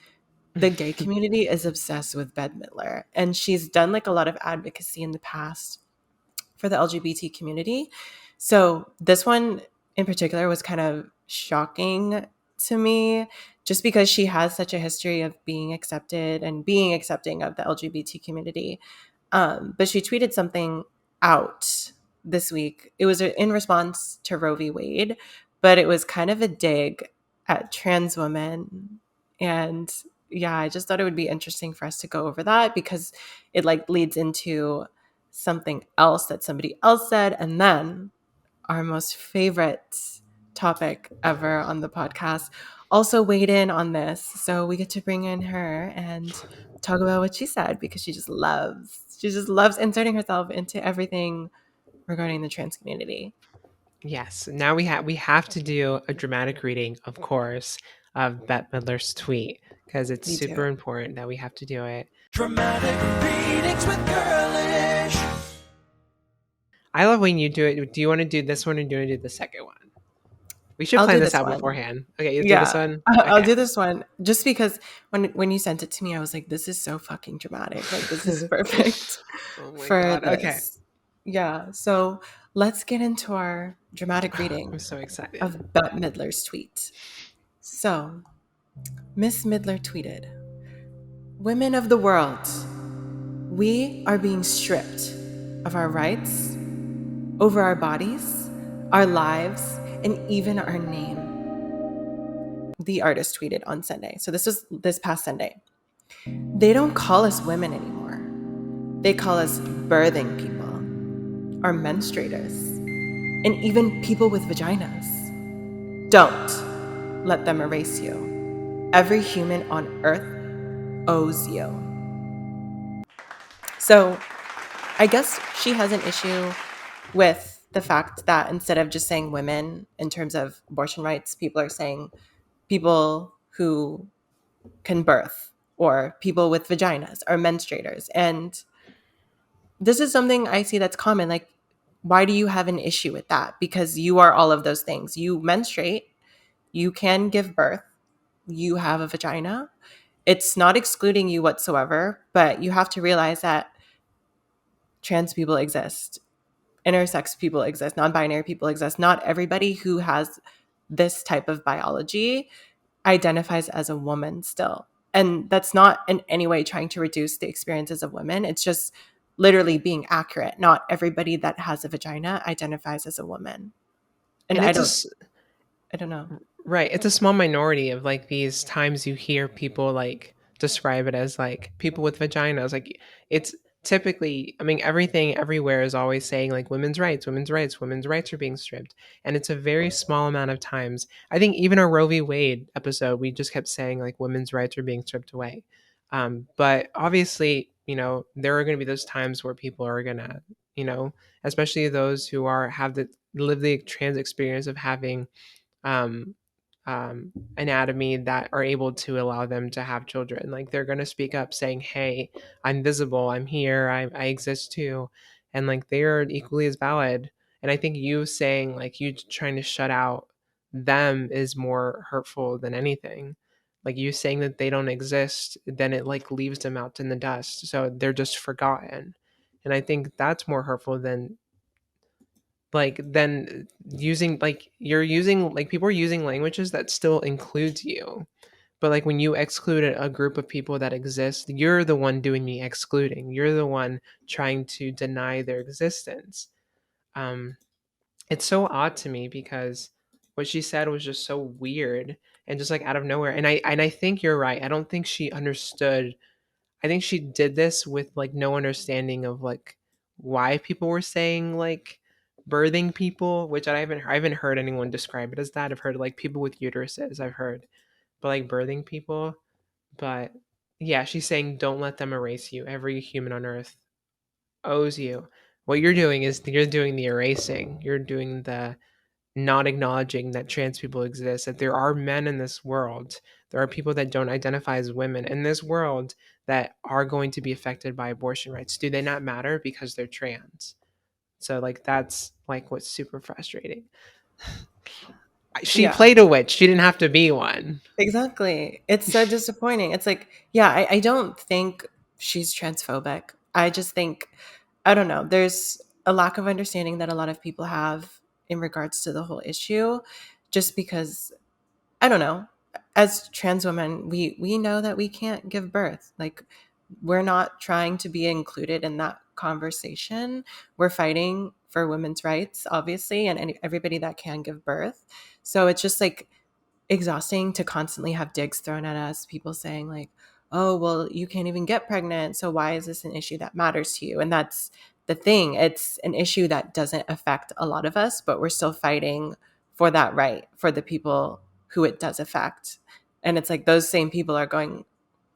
the gay community is obsessed with Bette Midler, and she's done like a lot of advocacy in the past for the LGBT community. So this one in particular was kind of shocking to me, just because she has such a history of being accepted and being accepting of the LGBT community. But she tweeted something out this week. It was in response to Roe v. Wade, but it was kind of a dig at trans women. And yeah, I just thought it would be interesting for us to go over that, because it like leads into something else that somebody else said, and then our most favorite topic ever on the podcast also weighed in on this. So we get to bring in her and talk about what she said, because she just loves inserting herself into everything regarding the trans community. Yes. Now we have to do a dramatic reading, of course, of Bette Midler's tweet, because it's We super do. important that we have to do it. Dramatic readings with Girlish. I love when you do it. Do you want to do this one, or do you want to do the second one? We should I'll plan do this this out one. beforehand. Okay, you do this Yeah, one. I'll Okay. do this one just because when you sent it to me, I was like, this is so fucking dramatic. Like, this is perfect Oh my for god. Okay. this. Yeah. So let's get into our dramatic I'm reading so excited. of Bette Midler's tweet. So, Miss Midler tweeted, "Women of the world, we are being stripped of our rights over our bodies, our lives, and even our name." The artist tweeted on Sunday. So this was this past Sunday. "They don't call us women anymore. They call us birthing people, or menstruators, and even people with vaginas. Don't let them erase you. Every human on earth owes you." So I guess she has an issue with the fact that instead of just saying women in terms of abortion rights, people are saying people who can birth, or people with vaginas, or menstruators. And this is something I see that's common. Like, why do you have an issue with that? Because you are all of those things. You menstruate, you can give birth, you have a vagina. It's not excluding you whatsoever, but you have to realize that trans people exist, intersex people exist, non-binary people exist. Not everybody who has this type of biology identifies as a woman still. And that's not in any way trying to reduce the experiences of women. It's just literally being accurate. Not everybody that has a vagina identifies as a woman. And And I it's a don't I don't know. right. It's a small minority of like these times you hear people like describe it as like people with vaginas. Like it's typically, I mean, everything everywhere is always saying like women's rights, women's rights, women's rights are being stripped. And it's a very small amount of times. I think even our Roe v. Wade episode, we just kept saying like women's rights are being stripped away. But obviously, you know, there are going to be those times where people are going to, you know, especially those who are have the live the trans experience of having um, anatomy that are able to allow them to have children. Like they're going to speak up saying, hey, I'm visible, I'm here, I exist too. And like they're equally as valid. And I think you saying like you trying to shut out them is more hurtful than anything. Like you saying that they don't exist, then it like leaves them out in the dust. So they're just forgotten. And I think that's more hurtful than like then using like you're using like people are using languages that still includes you, but like when you exclude a group of people that exist, you're the one doing the excluding, you're the one trying to deny their existence. um it's so odd to me because what she said was just so weird and just like out of nowhere, and I think you're right. I don't think she understood. I think she did this with like no understanding of like why people were saying like birthing people, which I haven't heard anyone describe it as that. I've heard like people with uteruses, I've heard, but like birthing people. But yeah, she's saying don't let them erase you. Every human on earth owes you. What you're doing is you're doing the erasing. You're doing the not acknowledging that trans people exist, that there are men in this world, there are people that don't identify as women in this world that are going to be affected by abortion rights. Do they not matter because they're trans? So like that's like what's super frustrating. She Yeah. played a witch. She didn't have to be one. Exactly. It's so disappointing. It's like, yeah, I don't think she's transphobic. I just think, I don't know, there's a lack of understanding that a lot of people have in regards to the whole issue, just because, I don't know, as trans women, we know that we can't give birth. Like, we're not trying to be included in that conversation. We're fighting for women's rights, obviously, and everybody that can give birth. So it's just like, exhausting to constantly have digs thrown at us, people saying like, oh, well, you can't even get pregnant, so why is this an issue that matters to you? And that's the thing, it's an issue that doesn't affect a lot of us, but we're still fighting for that right for the people who it does affect. And it's like those same people are going,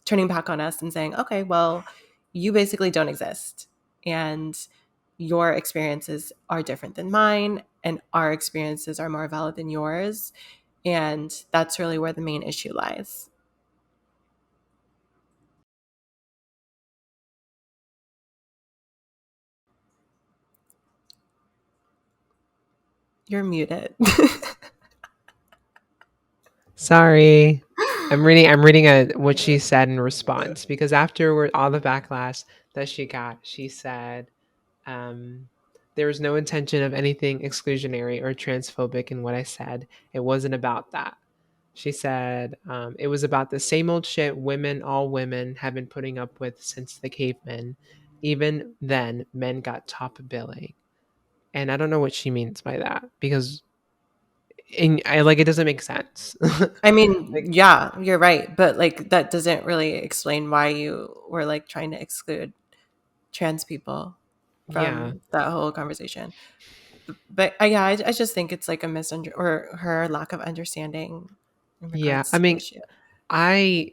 turning back on us and saying, okay, well, you basically don't exist, and your experiences are different than mine, and our experiences are more valid than yours. And that's really where the main issue lies. You're muted. Sorry. I'm reading what she said in response because after all the backlash that she got, she said Um, there was no intention of anything exclusionary or transphobic in what I said. It wasn't about that. She said it was about the same old shit all women have been putting up with since the cavemen. Even then, men got top billing. And I don't know what she means by that because I like it doesn't make sense. I mean, Like, yeah, you're right, but like that doesn't really explain why you were like trying to exclude trans people yeah, from that whole conversation. But yeah, I just think it's like a or her lack of understanding in yeah. regards I to the mean, issue. I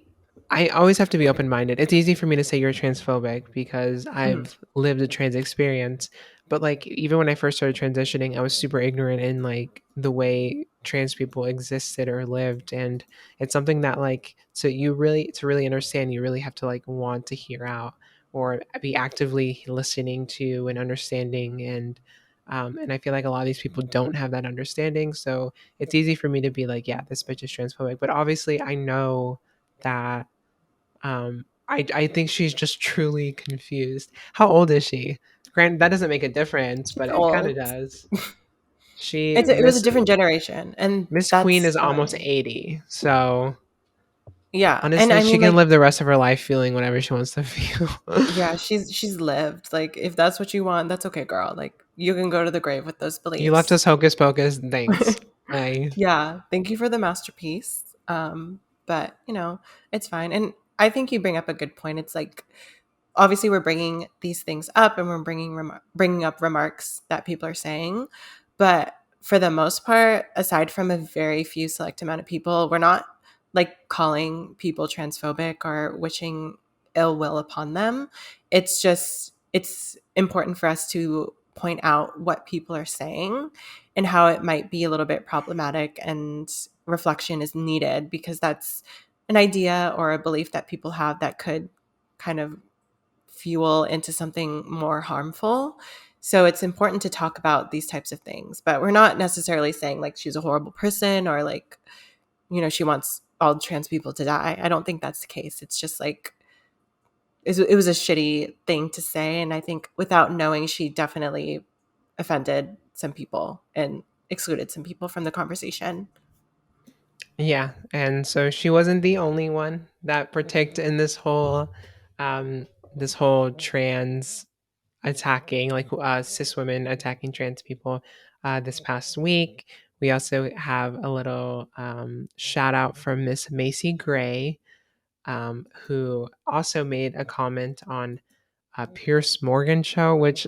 I always have to be open minded. It's easy for me to say you're transphobic because Mhm. I've lived a trans experience. But like even when I first started transitioning, I was super ignorant in like the way trans people existed or lived. And it's something that like to really understand, you really have to like want to hear out or be actively listening to and understanding. And And I feel like a lot of these people don't have that understanding. So it's easy for me to be like, yeah, this bitch is transphobic. But obviously, I know that I think she's just truly confused. How old is she? Grant, that doesn't make a difference, She's but it kind of old. does. She It was a different generation, and Miss Queen that's is almost fine. 80. So Yeah, and honestly, I she mean, can like, live the rest of her life feeling whatever she wants to feel. yeah, she's lived. Like, if that's what you want, that's okay, girl. Like, you can go to the grave with those You left beliefs. us hocus pocus. Thanks. Like, Yeah, thank you for the masterpiece. But it's fine. And I think you bring up a good point. It's like, obviously we're bringing these things up, and we're bringing up remarks that people are saying, but for the most part, aside from a very few select amount of people, we're not like calling people transphobic or wishing ill will upon them. It's just, it's important for us to point out what people are saying and how it might be a little bit problematic, and reflection is needed, because that's an idea or a belief that people have that could kind of fuel into something more harmful. So it's important to talk about these types of things, but we're not necessarily saying like she's a horrible person, or like, she wants all trans people to die. I don't think that's the case. It's just like, it was a shitty thing to say. And I think without knowing, she definitely offended some people and excluded some people from the conversation. yeah. And so she wasn't the only one that partaked in um, this whole trans attacking, like cis women attacking trans people this past week. We also have a little shout out from Miss Macy Gray, who also made a comment on Pierce Morgan show, which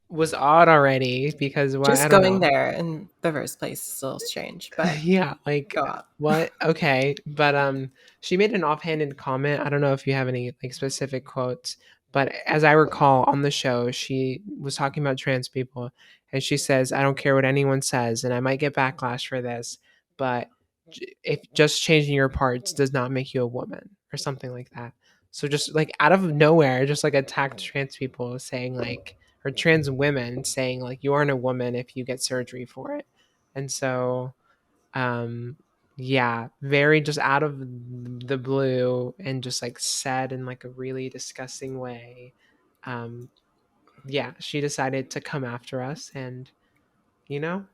was odd already because what I Just don't going know. there in the first place is a little strange, but Yeah, like go up. what? Okay, but she made an offhanded comment. I don't know if you have any like specific quotes, but as I recall on the show, she was talking about trans people, and she says, "I don't care what anyone says, and I might get backlash for this, but if just changing your parts does not make you a woman or something like that." So just like out of nowhere, just like attacked trans people, saying like, or trans women saying like, you aren't a woman if you get surgery for it, and so um yeah, very just out of the blue and just like said in like a really disgusting way. um yeah, she decided to come after us, and you know,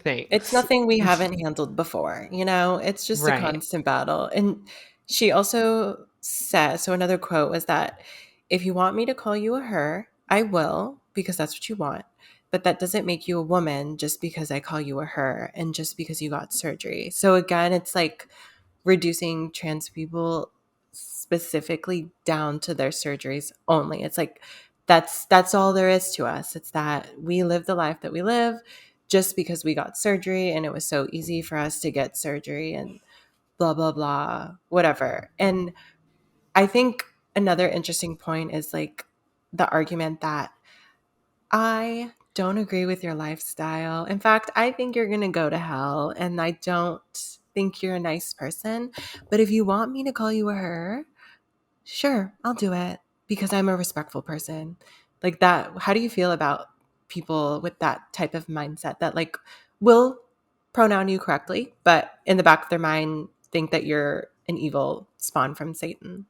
It's thanks. nothing we haven't handled before, It's just a Right. constant battle. And she also said, so another quote was that, if you want me to call you a her, I will, because that's what you want. But that doesn't make you a woman just because I call you a her and just because you got surgery. So again, it's like reducing trans people specifically down to their surgeries only. It's like, that's all there is to us. It's that we live the life that we live just because we got surgery, and it was so easy for us to get surgery, and blah blah blah, whatever. And I think another interesting point is like the argument that, I don't agree with your lifestyle. In fact, I think you're going to go to hell, and I don't think you're a nice person. But if you want me to call you a her, sure, I'll do it, because I'm a respectful person. Like that. How do you feel about people with that type of mindset that like will pronoun you correctly, but in the back of their mind think that you're an evil spawn from Satan?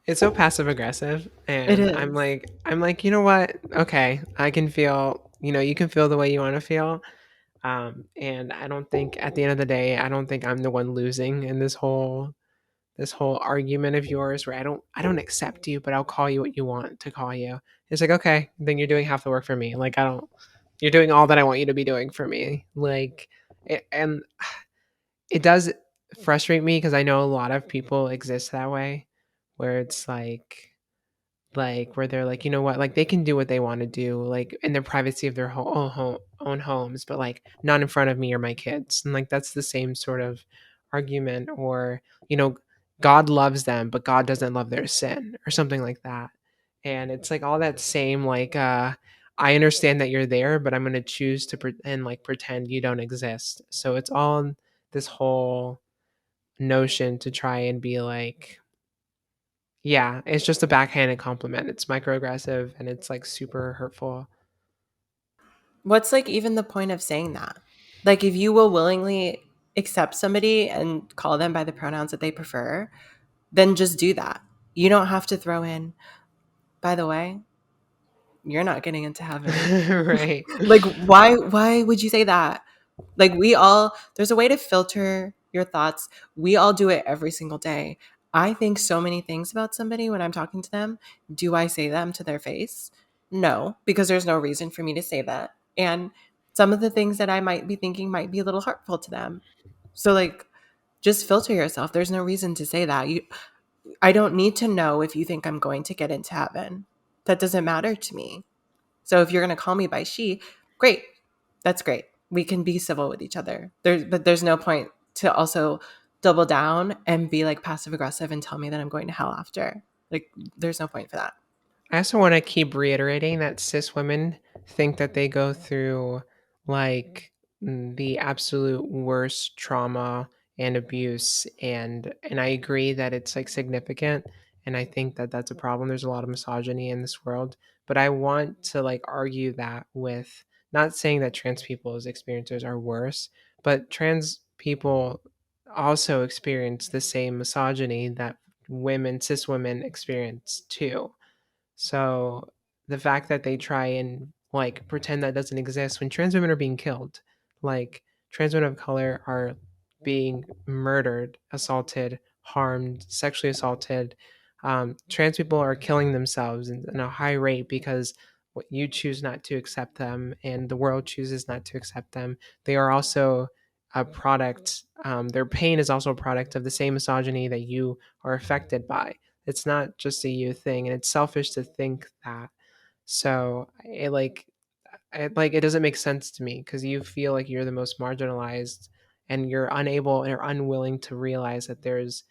It's so passive aggressive, It and is. I'm like, you know what, okay, I can feel, you know, you can feel the way you want to feel. And I don't think at the end of the day, I don't think I'm the one losing in this whole argument of yours where I don't accept you, but I'll call you what you want to call you. It's like, okay, then you're doing half the work for me. Like I don't, you're doing all that I want you to be doing for me. Like and it does frustrate me because I know a lot of people exist that way, where it's like where they're like, you know what, like they can do what they want to do like in their privacy of their own homes, but like not in front of me or my kids. And like that's the same sort of argument, or you know, God loves them but God doesn't love their sin or something like that. And it's like all that same like I understand that you're there, but I'm going to choose to pretend you don't exist. So it's all this whole notion to try and be like, yeah, it's just a backhanded compliment. It's microaggressive and it's like super hurtful. What's like even the point of saying that? Like if you will willingly accept somebody and call them by the pronouns that they prefer, then just do that. You don't have to throw in, by the way, you're not getting into heaven. Right. Like why would you say that? Like we all there's a way to filter your thoughts. We all do it every single day. I think so many things about somebody when I'm talking to them. Do I say them to their face? No, because there's no reason for me to say that. And some of the things that I might be thinking might be a little hurtful to them. So like just filter yourself. There's no reason to say that. I don't need to know if you think I'm going to get into heaven. That doesn't matter to me. So if you're going to call me by she, great. That's great. We can be civil with each other. But there's no point to also double down and be like passive aggressive and tell me that I'm going to hell after. Like there's no point for that. I also want to keep reiterating that cis women think that they go through like the absolute worst trauma and abuse, and I agree that it's like significant, and I think that that's a problem. There's a lot of misogyny in this world, but I want to like argue that with not saying that trans people's experiences are worse, but trans people also experience the same misogyny that cis women experience too. So the fact that they try and like pretend that doesn't exist when trans women are being killed, like trans women of color are being murdered, assaulted, harmed, sexually assaulted. Trans people are killing themselves in a high rate because what you choose not to accept them and the world chooses not to accept them. They are also a product. Their pain is also a product of the same misogyny that you are affected by. It's not just a you thing, and it's selfish to think that. So it doesn't make sense to me because you feel like you're the most marginalized, and you're unable or unwilling to realize that there's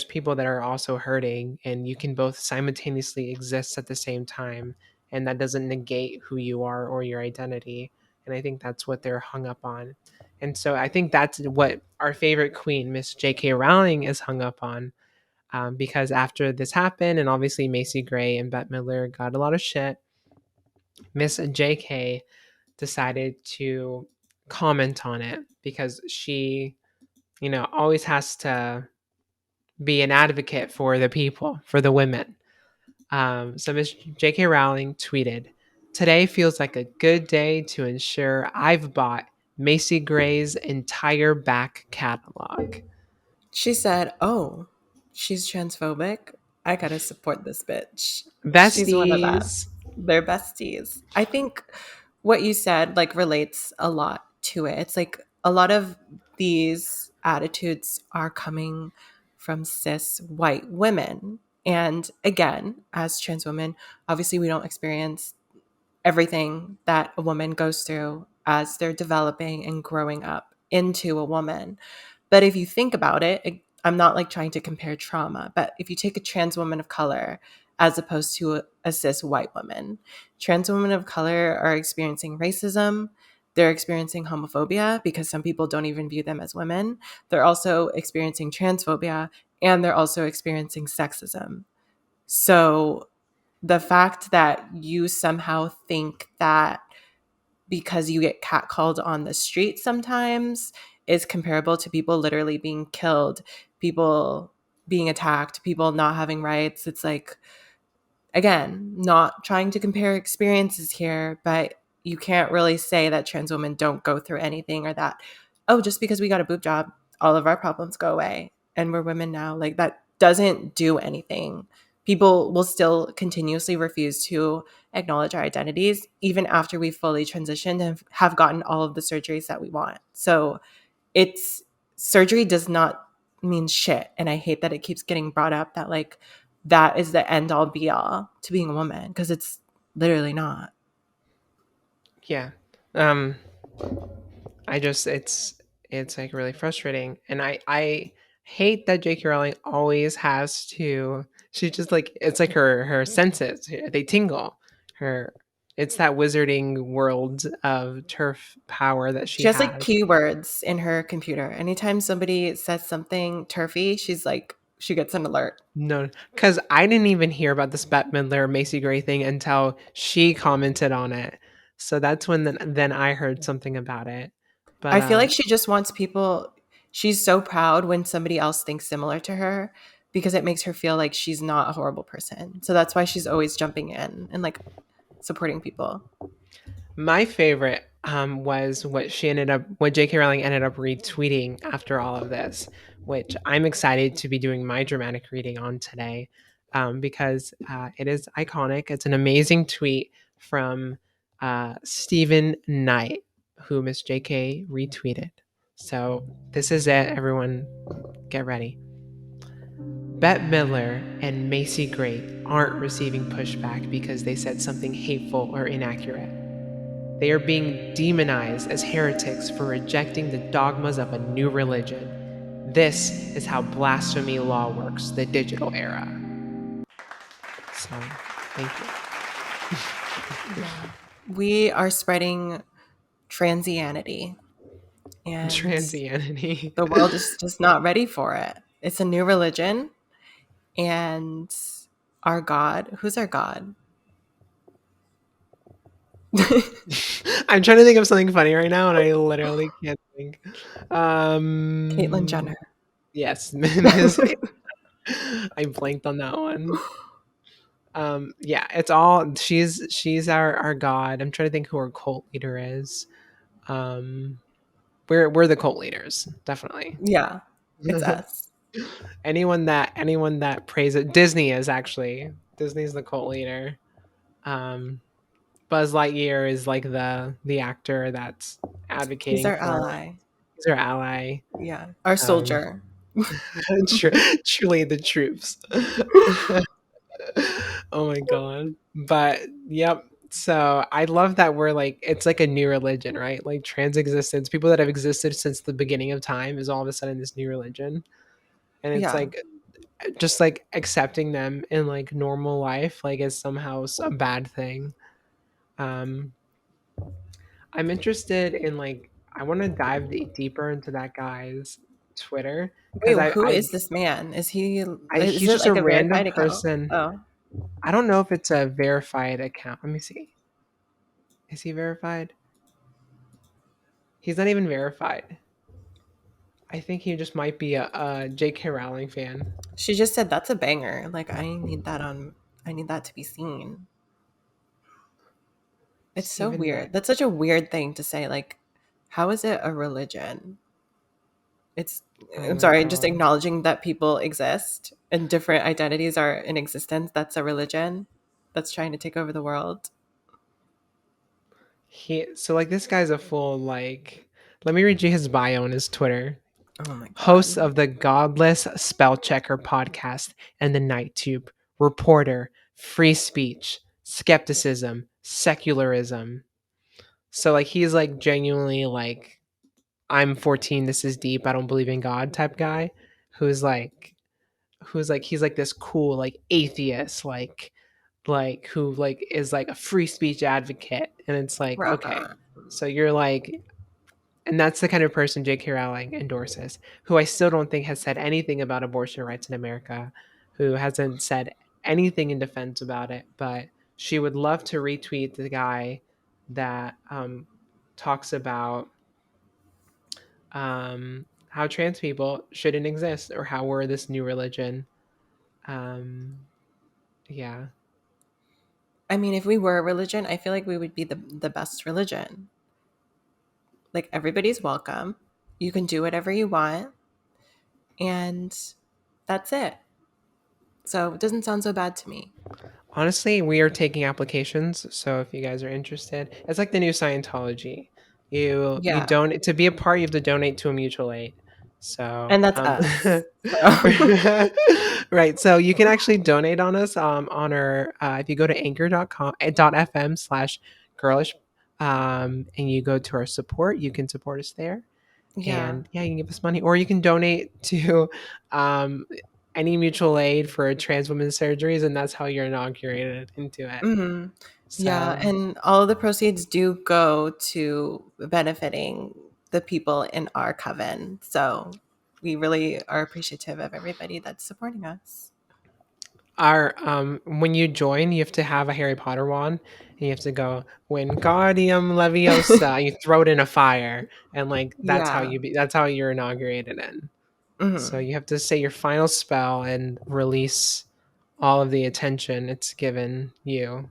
people that are also hurting, and you can both simultaneously exist at the same time, and that doesn't negate who you are or your identity. And I think that's what they're hung up on. And so I think that's what our favorite queen, Miss J.K. Rowling, is hung up on, because after this happened, and obviously Macy Gray and Bette Midler got a lot of shit, Miss JK decided to comment on it because she, always has to be an advocate for the people, for the women. So Miss JK Rowling tweeted, "Today feels like a good day to ensure I've bought Macy Gray's entire back catalog." She said, "Oh, she's transphobic. I got to support this bitch. She's one of us. Besties. They're besties." I think what you said like relates a lot to it. It's like a lot of these attitudes are coming from cis white women. And again, as trans women, obviously we don't experience everything that a woman goes through as they're developing and growing up into a woman. But if you think about it, I'm not like trying to compare trauma, but if you take a trans woman of color as opposed to a cis white woman, trans women of color are experiencing racism. They're experiencing homophobia because some people don't even view them as women. They're also experiencing transphobia, and they're also experiencing sexism. So the fact that you somehow think that because you get catcalled on the street sometimes is comparable to people literally being killed, people being attacked, people not having rights. It's like, again, not trying to compare experiences here, but you can't really say that trans women don't go through anything or that, oh, just because we got a boob job, all of our problems go away and we're women now. Like that doesn't do anything. People will still continuously refuse to acknowledge our identities even after we've fully transitioned and have gotten all of the surgeries that we want. So it's surgery does not mean shit. And I hate that it keeps getting brought up that like that is the end all be all to being a woman because it's literally not. Yeah. Um I just it's like really frustrating, and I hate that J.K. Rowling always has to. She just like it's like her senses they tingle. Her it's that wizarding world of turf power that she She has like has. keywords in her computer. Anytime somebody says something turfy, she's like, she gets an alert. No, because I didn't even hear about this Bette Midler Macy Gray thing until she commented on it. So that's when then I heard something about it. But I feel like she just wants people. She's so proud when somebody else thinks similar to her because it makes her feel like she's not a horrible person. So that's why she's always jumping in and like supporting people. my favorite was what J.K. Rowling ended up retweeting after all of this, which I'm excited to be doing my dramatic reading on today, because it is iconic. It's an amazing tweet from Stephen Knight, who Miss J.K. retweeted. So this is it, everyone. Get ready. Bette Midler and Macy Gray aren't receiving pushback because they said something hateful or inaccurate. They are being demonized as heretics for rejecting the dogmas of a new religion. This is how blasphemy law works, the digital era. So, thank you. We are spreading transianity, and Transianity. the world is just not ready for it. It's a new religion, and our God, who's our God? I'm trying to think of something funny right now, and I literally can't think. Caitlyn Jenner. Yes, Miss. I blanked on that one. Yeah, it's all she's our god. I'm trying to think who our cult leader is. Um, we're the cult leaders, definitely. Yeah, it's us. anyone that prays it. Disney is actually Disney's the cult leader. Um, Buzz Lightyear is like the actor that's He's advocating our for. ally. He's our ally. Yeah, our Um, soldier. truly the troops. Oh my god. But yep. So I love that we're like it's like a new religion, right? Like trans existence, people that have existed since the beginning of time is all of a sudden this new religion. And it's Yeah. like just like accepting them in like normal life like is somehow a bad thing. Um I'm interested in like I want to dive deeper into that guy's Twitter Wait, because who is this man? Is he's it just a like a random verified account? person. Oh, I don't know if it's a verified account. Let me see. Is he verified? He's not even verified. I think he just might be a J.K. Rowling fan. she just said that's a banger. Like I need that to be seen. It's so Stephen Knight. weird. That's such a weird thing to say. Like, how is it a religion? It's Oh I'm my sorry, just god. acknowledging that people exist and different identities are in existence. That's a religion that's trying to take over the world. So like this guy's a full like. Let me read you his bio on his Twitter. Oh my Host god. of the Godless Spell Checker podcast and the Night Tube, reporter, free speech, skepticism, secularism. So like he's like genuinely like I'm 14, this is deep, I don't believe in God type guy who's like he's like this cool like atheist like who like is like a free speech advocate and it's like Rock okay, on. so you're like and that's the kind of person J.K. Rowling endorses, who I still don't think has said anything about abortion rights in America, who hasn't said anything in defense about it, but she would love to retweet the guy that talks about how trans people shouldn't exist or how we're this new religion. Um, yeah. I mean, if we were a religion, I feel like we would be the best religion. Like everybody's welcome. You can do whatever you want, and that's it. So it doesn't sound so bad to me. Honestly, we are taking applications, so if you guys are interested, it's like the new Scientology. You Yeah. don't to be a part, you have to donate to a mutual aid. So, And that's us. So right. So you can actually donate on us on our if you go to anchor.fm/girlish and you go to our support, you can support us there. yeah. And yeah, you can give us money or you can donate to um any mutual aid for trans women's surgeries, and that's how you're inaugurated into it. Hmm. Yeah, So and all of the proceeds do go to benefiting the people in our coven. So we really are appreciative of everybody that's supporting us. Our when you join, you have to have a Harry Potter wand, and you have to go Wingardium Leviosa. You throw it in a fire, and like that's how Yeah. you be. That's how you're inaugurated in. So Hmm. you have to say your final spell and release all of the attention it's given you,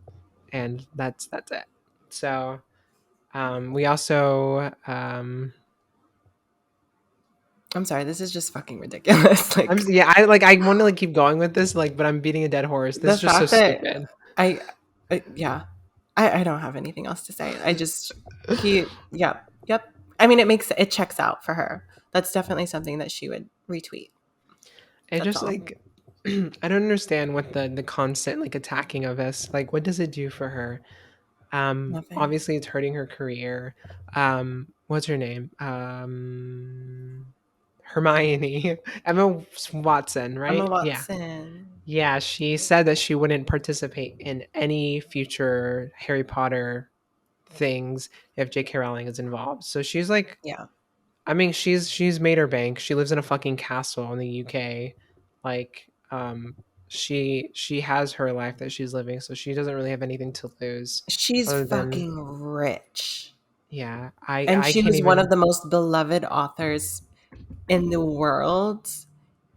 and that's it. So we also I'm sorry. This is just fucking ridiculous. Like yeah, I want to like keep going with this, like, but I'm beating a dead horse. This the is just so fact that stupid. I, yeah, I don't have anything else to say. I just yep. I mean, it checks out for her. That's definitely something that she would retweet. And That's just all. like I don't understand what the constant like attacking of us. Like, what does it do for her? Nothing. Obviously it's hurting her career. What's her name? Hermione. Emma Watson, Emma right? Yeah. Watson. Yeah, she said that she wouldn't participate in any future Harry Potter things if J.K. Rowling is involved. So she's like, Yeah. I mean, she's made her bank. She lives in a fucking castle in the UK. Like, she has her life that she's living, so she doesn't really have anything to lose She's other than fucking rich. yeah. And I she can't was one even. of the most beloved authors in the world.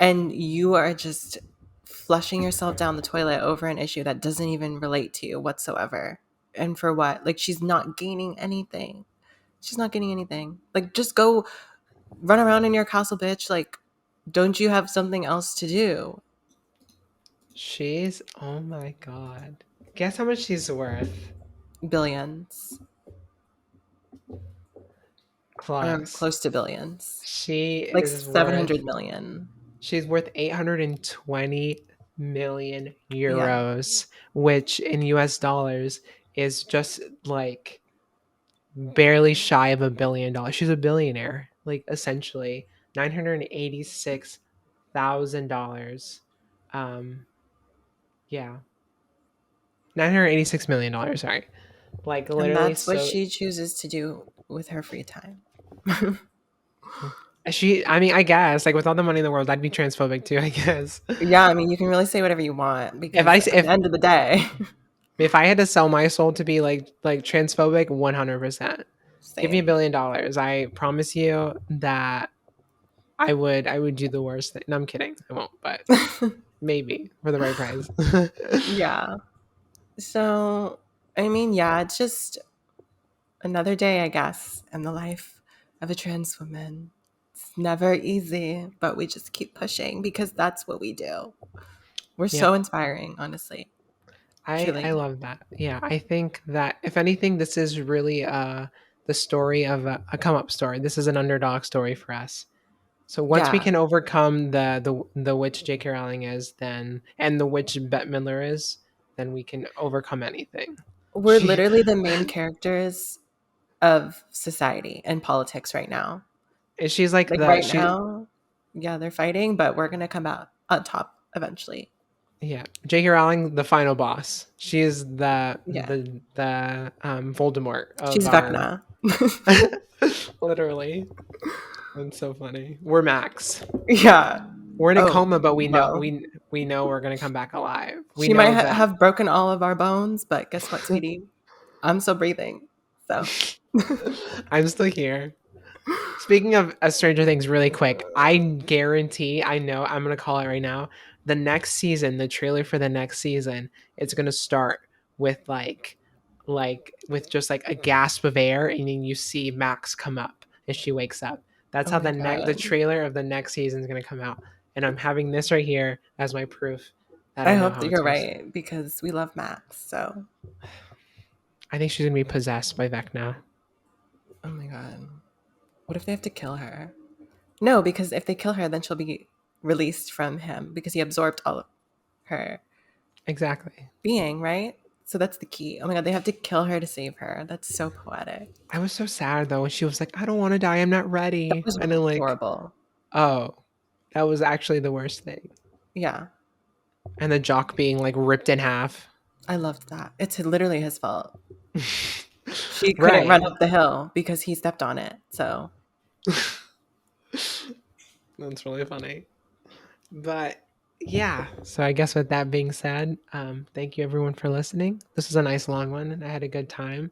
And you are just flushing yourself down the toilet over an issue that doesn't even relate to you whatsoever. And for what? Like, she's not gaining anything. She's not getting anything. Like, just go run around in your castle, bitch. Like, don't you have something else to do? She's oh my god. Guess how much she's worth? Billions. Or Close. close to billions. She Like is worth 700 million. She's worth 820 million Yeah. euros, which in US dollars is just like barely shy of $1 billion. She's a billionaire, like essentially $986,000. Yeah, $986 million. Sorry, like And literally. that's what So she chooses to do with her free time. I mean, I guess like with all the money in the world, I'd be transphobic too. I guess Yeah, I mean, you can really say whatever you want if I because s- at the end of the day, if I had to sell my soul to be like transphobic, 100%. Give me same. $1 billion. I promise you that I would do the worst thing. No, I'm kidding. I won't, but maybe for the right price. Yeah. So, I mean, yeah, it's just another day, I guess, in the life of a trans woman. It's never easy, but we just keep pushing because that's what we do. We're Yeah, so inspiring, honestly. I Truly. love that. Yeah, I think that if anything, this is really the story of a come up story. This is an underdog story for us. So once we Yeah. can overcome the witch J.K. Rowling is, then and the witch Bette Midler is, then we can overcome anything. We're She literally the main characters of society and politics right now. and she's like Like the right she now, yeah, they're fighting, but we're going to come out on top eventually. yeah, J.K. Rowling, the final boss. She is Yeah. the Voldemort of She's our Vecna. literally. That's so funny. We're Max. Yeah. We're in a Oh, coma, but we know well. we know we're gonna come back alive. We She might know that. have broken all of our bones, but guess what, sweetie? I'm still breathing. So, I'm still here. Speaking of Stranger Things, really quick, I guarantee, I know, I'm gonna call it right now. The next season, the trailer for the next season, it's gonna start with with just like a gasp of air, and then you see Max come up as she wakes up. That's oh how my the God. trailer of the next season is gonna come out, and I'm having this right here as my proof that I I know hope how that it's you're gonna. right because we love Max. So, I think she's gonna be possessed by Vecna. oh my God. What if they have to kill her? No, because if they kill her, then she'll be released from him because he absorbed all of her Exactly. being, right? So that's the key. Oh my God, they have to kill her to save her. That's so poetic. I was so sad though when she was like, "I don't want to die. I'm not That ready," was and then like, horrible. oh, that was actually the worst thing. Yeah, And the jock being like ripped in half. I loved that. It's literally his fault. She couldn't run Right. up the hill because he stepped on it. So, That's really funny. But Yeah. So I guess with that being said, thank you everyone for listening. This was a nice long one, and I had a good time.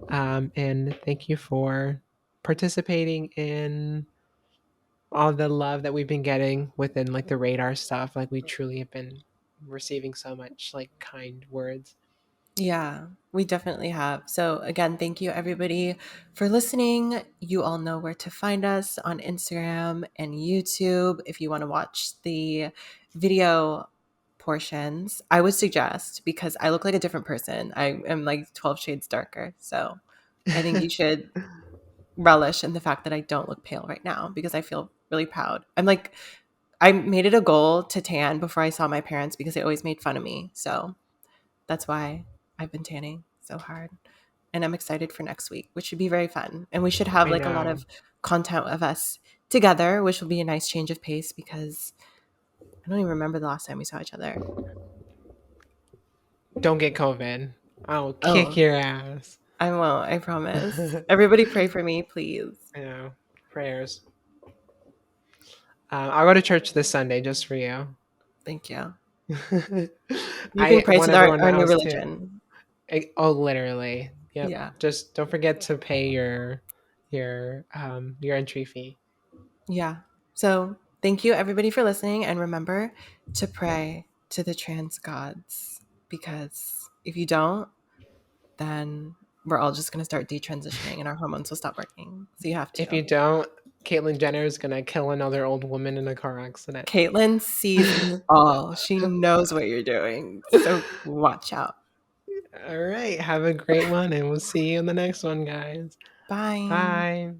And thank you for participating in all the love that we've been getting within like the radar stuff. Like we truly have been receiving so much like kind words. Yeah, we definitely have. So, again, thank you everybody for listening. You all know where to find us on Instagram and YouTube. If you want to watch the video portions, I would suggest because I look like a different person. I am like 12 shades darker. So, I think you should relish in the fact that I don't look pale right now because I feel really proud. I made it a goal to tan before I saw my parents because they always made fun of me. So, that's why I've been tanning so hard. And I'm excited for next week, which should be very fun. And we should have I like a lot know. of content of us together, which will be a nice change of pace because I don't even remember the last time we saw each other. Don't get COVID. I'll kick Oh, your ass. I won't. I promise. Everybody pray for me, please. I know. Prayers. I'll go to church this Sunday just for you. Thank you. You can I pray want to everyone to our new house too. religion. Oh, literally. Yep. Yeah. Just don't forget to pay your entry fee. Yeah. So thank you everybody for listening. And remember to pray to the trans gods because if you don't, then we're all just going to start detransitioning and our hormones will stop working. So you have to. If you don't, Caitlyn Jenner is gonna kill another old woman in a car accident. Caitlin sees all. She knows what you're doing. So watch out. All right. Have a great one, and we'll see you in the next one, guys. Bye. Bye.